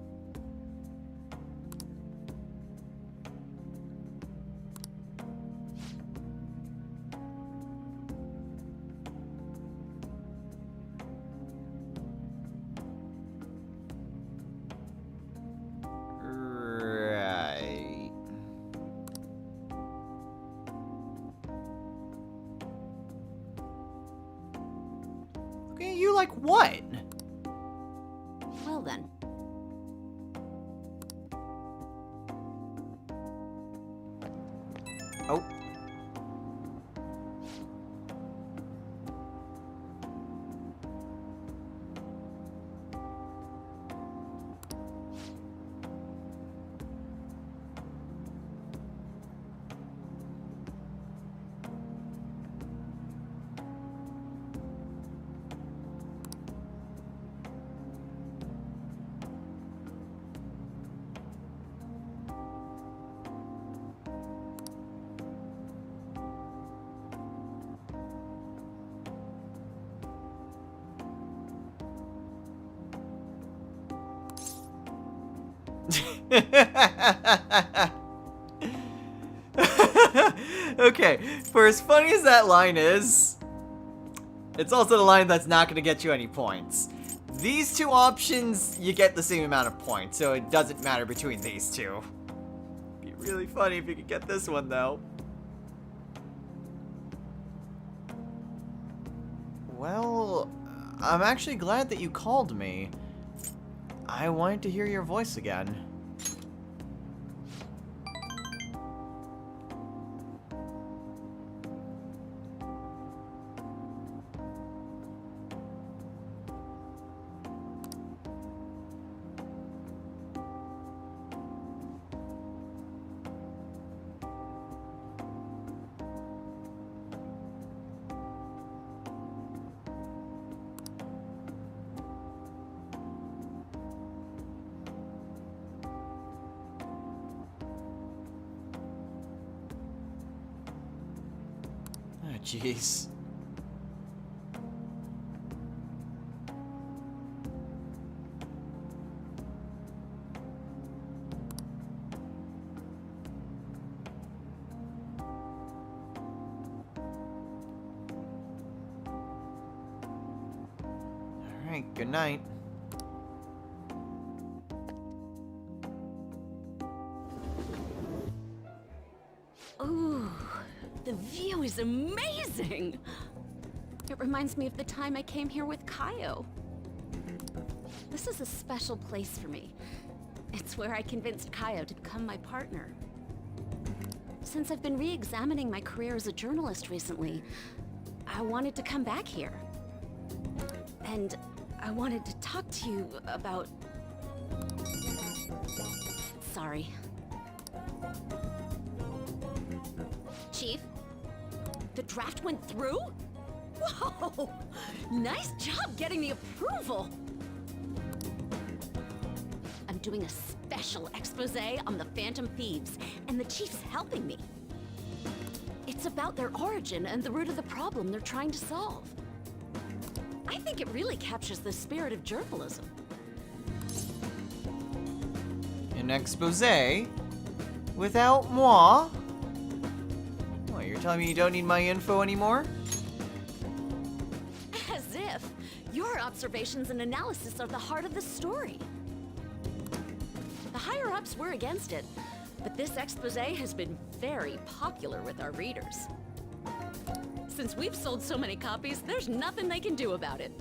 [SPEAKER 1] Right. Okay, you like what?
[SPEAKER 3] Well then.
[SPEAKER 1] Oh. Okay, for as funny as that line is, it's also the line that's not going to get you any points. These two options, you get the same amount of points, so it doesn't matter between these two. It'd be really funny if you could get this one, though. Well, I'm actually glad that you called me. I wanted to hear your voice again. Jeez. Alright, good night.
[SPEAKER 3] Ooh, the view is amazing! It reminds me of the time I came here with Kaio. This is a special place for me. It's where I convinced Kaio to become my partner. Since I've been re-examining my career as a journalist recently, I wanted to come back here. And I wanted to talk to you about... Sorry. Chief, the draft went through? Whoa! Nice job getting the approval! I'm doing a special expose on the Phantom Thieves, and the Chief's helping me. It's about their origin and the root of the problem they're trying to solve. I think it really captures the spirit of journalism.
[SPEAKER 1] An expose? Without moi? What, you're telling me you don't need my info anymore?
[SPEAKER 3] As if! Your observations and analysis are the heart of the story. The higher-ups were against it, but this expose has been very popular with our readers. Since we've sold so many copies, there's nothing they can do about it.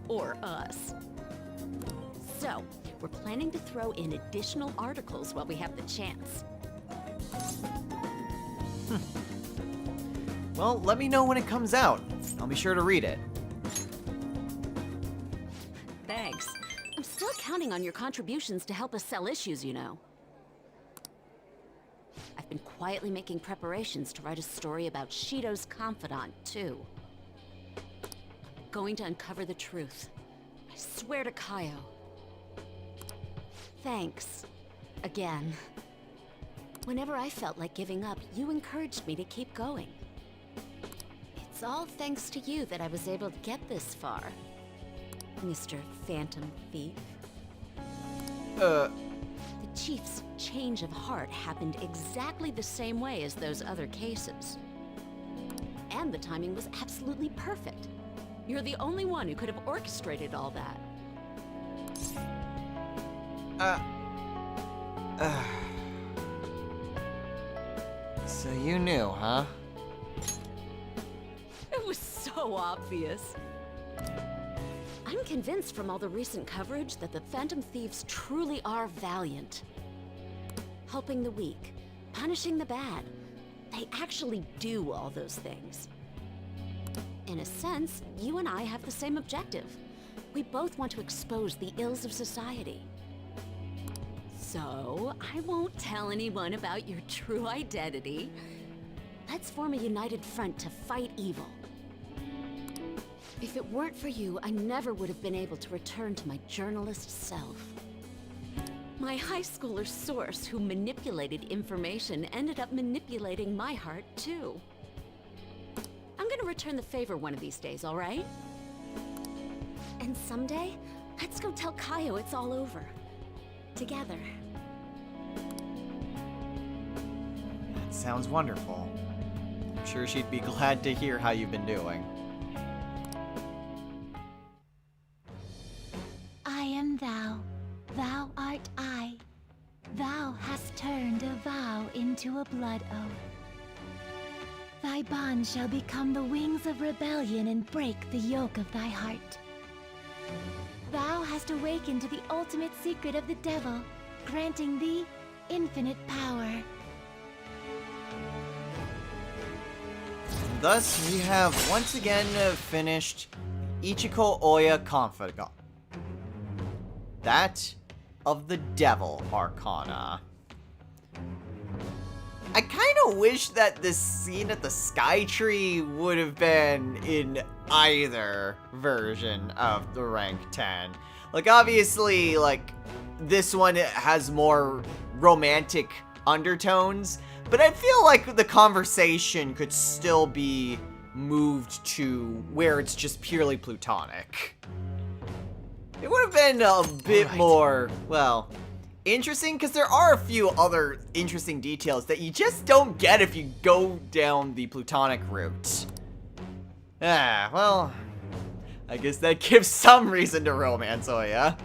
[SPEAKER 3] Or us. So, we're planning to throw in additional articles while we have the chance.
[SPEAKER 1] Well, let me know when it comes out. I'll be sure to read it.
[SPEAKER 3] Thanks. I'm still counting on your contributions to help us sell issues, you know. I've been quietly making preparations to write a story about Shido's confidant, too. I'm going to uncover the truth. I swear to Kaio. Thanks. Again. Whenever I felt like giving up, you encouraged me to keep going. It's all thanks to you that I was able to get this far, Mr. Phantom Thief. The Chief's change of heart happened exactly the same way as those other cases. And the timing was absolutely perfect. You're the only one who could have orchestrated all that.
[SPEAKER 1] So you knew, huh?
[SPEAKER 3] It was so obvious. I'm convinced from all the recent coverage that the Phantom Thieves truly are valiant. Helping the weak, punishing the bad. They actually do all those things. In a sense, you and I have the same objective. We both want to expose the ills of society. So, I won't tell anyone about your true identity. Let's form a united front to fight evil. If it weren't for you, I never would have been able to return to my journalist self. My high schooler source who manipulated information ended up manipulating my heart, too. I'm gonna return the favor one of these days, all right? And someday, let's go tell Kaio it's all over. Together.
[SPEAKER 1] sounds wonderful. I'm sure she'd be glad to hear how you've been doing.
[SPEAKER 8] I am thou, thou art I. Thou hast turned a vow into a blood oath. Thy bond shall become the wings of rebellion and break the yoke of thy heart. Thou hast awakened to the ultimate secret of the devil, granting thee infinite power.
[SPEAKER 1] Thus, we have once again finished Ichiko Oya Confidant. That of the Devil Arcana. I kind of wish that this scene at the Sky Tree would have been in either version of the rank 10. Like, obviously, like, this one has more romantic undertones, but I feel like the conversation could still be moved to where it's just purely plutonic. It would have been a bit more, well, interesting, because there are a few other interesting details that you just don't get if you go down the plutonic route. Ah, well, I guess that gives some reason to romance Oya.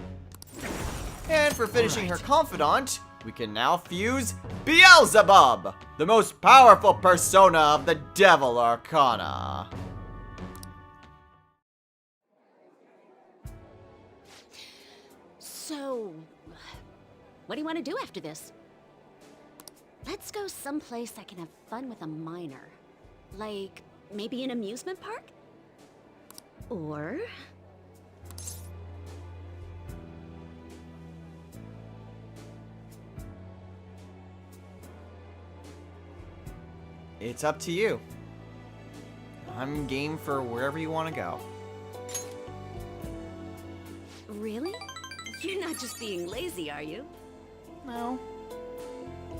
[SPEAKER 1] And for finishing her confidant, we can now fuse Beelzebub, the most powerful persona of the Devil Arcana.
[SPEAKER 3] So, what do you want to do after this? Let's go someplace I can have fun with a minor. Like, maybe an amusement park? Or...
[SPEAKER 1] It's up to you. I'm game for wherever you want to go.
[SPEAKER 3] Really? You're not just being lazy, are you?
[SPEAKER 1] No.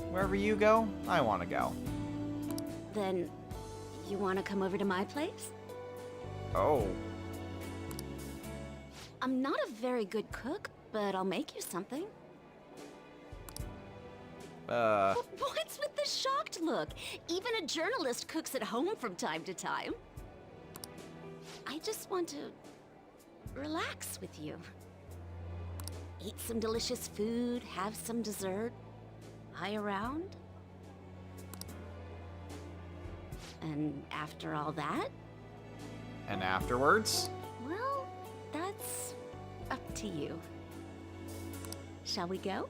[SPEAKER 1] Wherever you go, I want to go.
[SPEAKER 3] Then, you want to come over to my place?
[SPEAKER 1] Oh.
[SPEAKER 3] I'm not a very good cook, but I'll make you something. What's with the shocked look? Even a journalist cooks at home from time to time. I just want to relax with you. Eat some delicious food, have some dessert, lie around. And after all that?
[SPEAKER 1] And afterwards?
[SPEAKER 3] Well, that's up to you. Shall we go?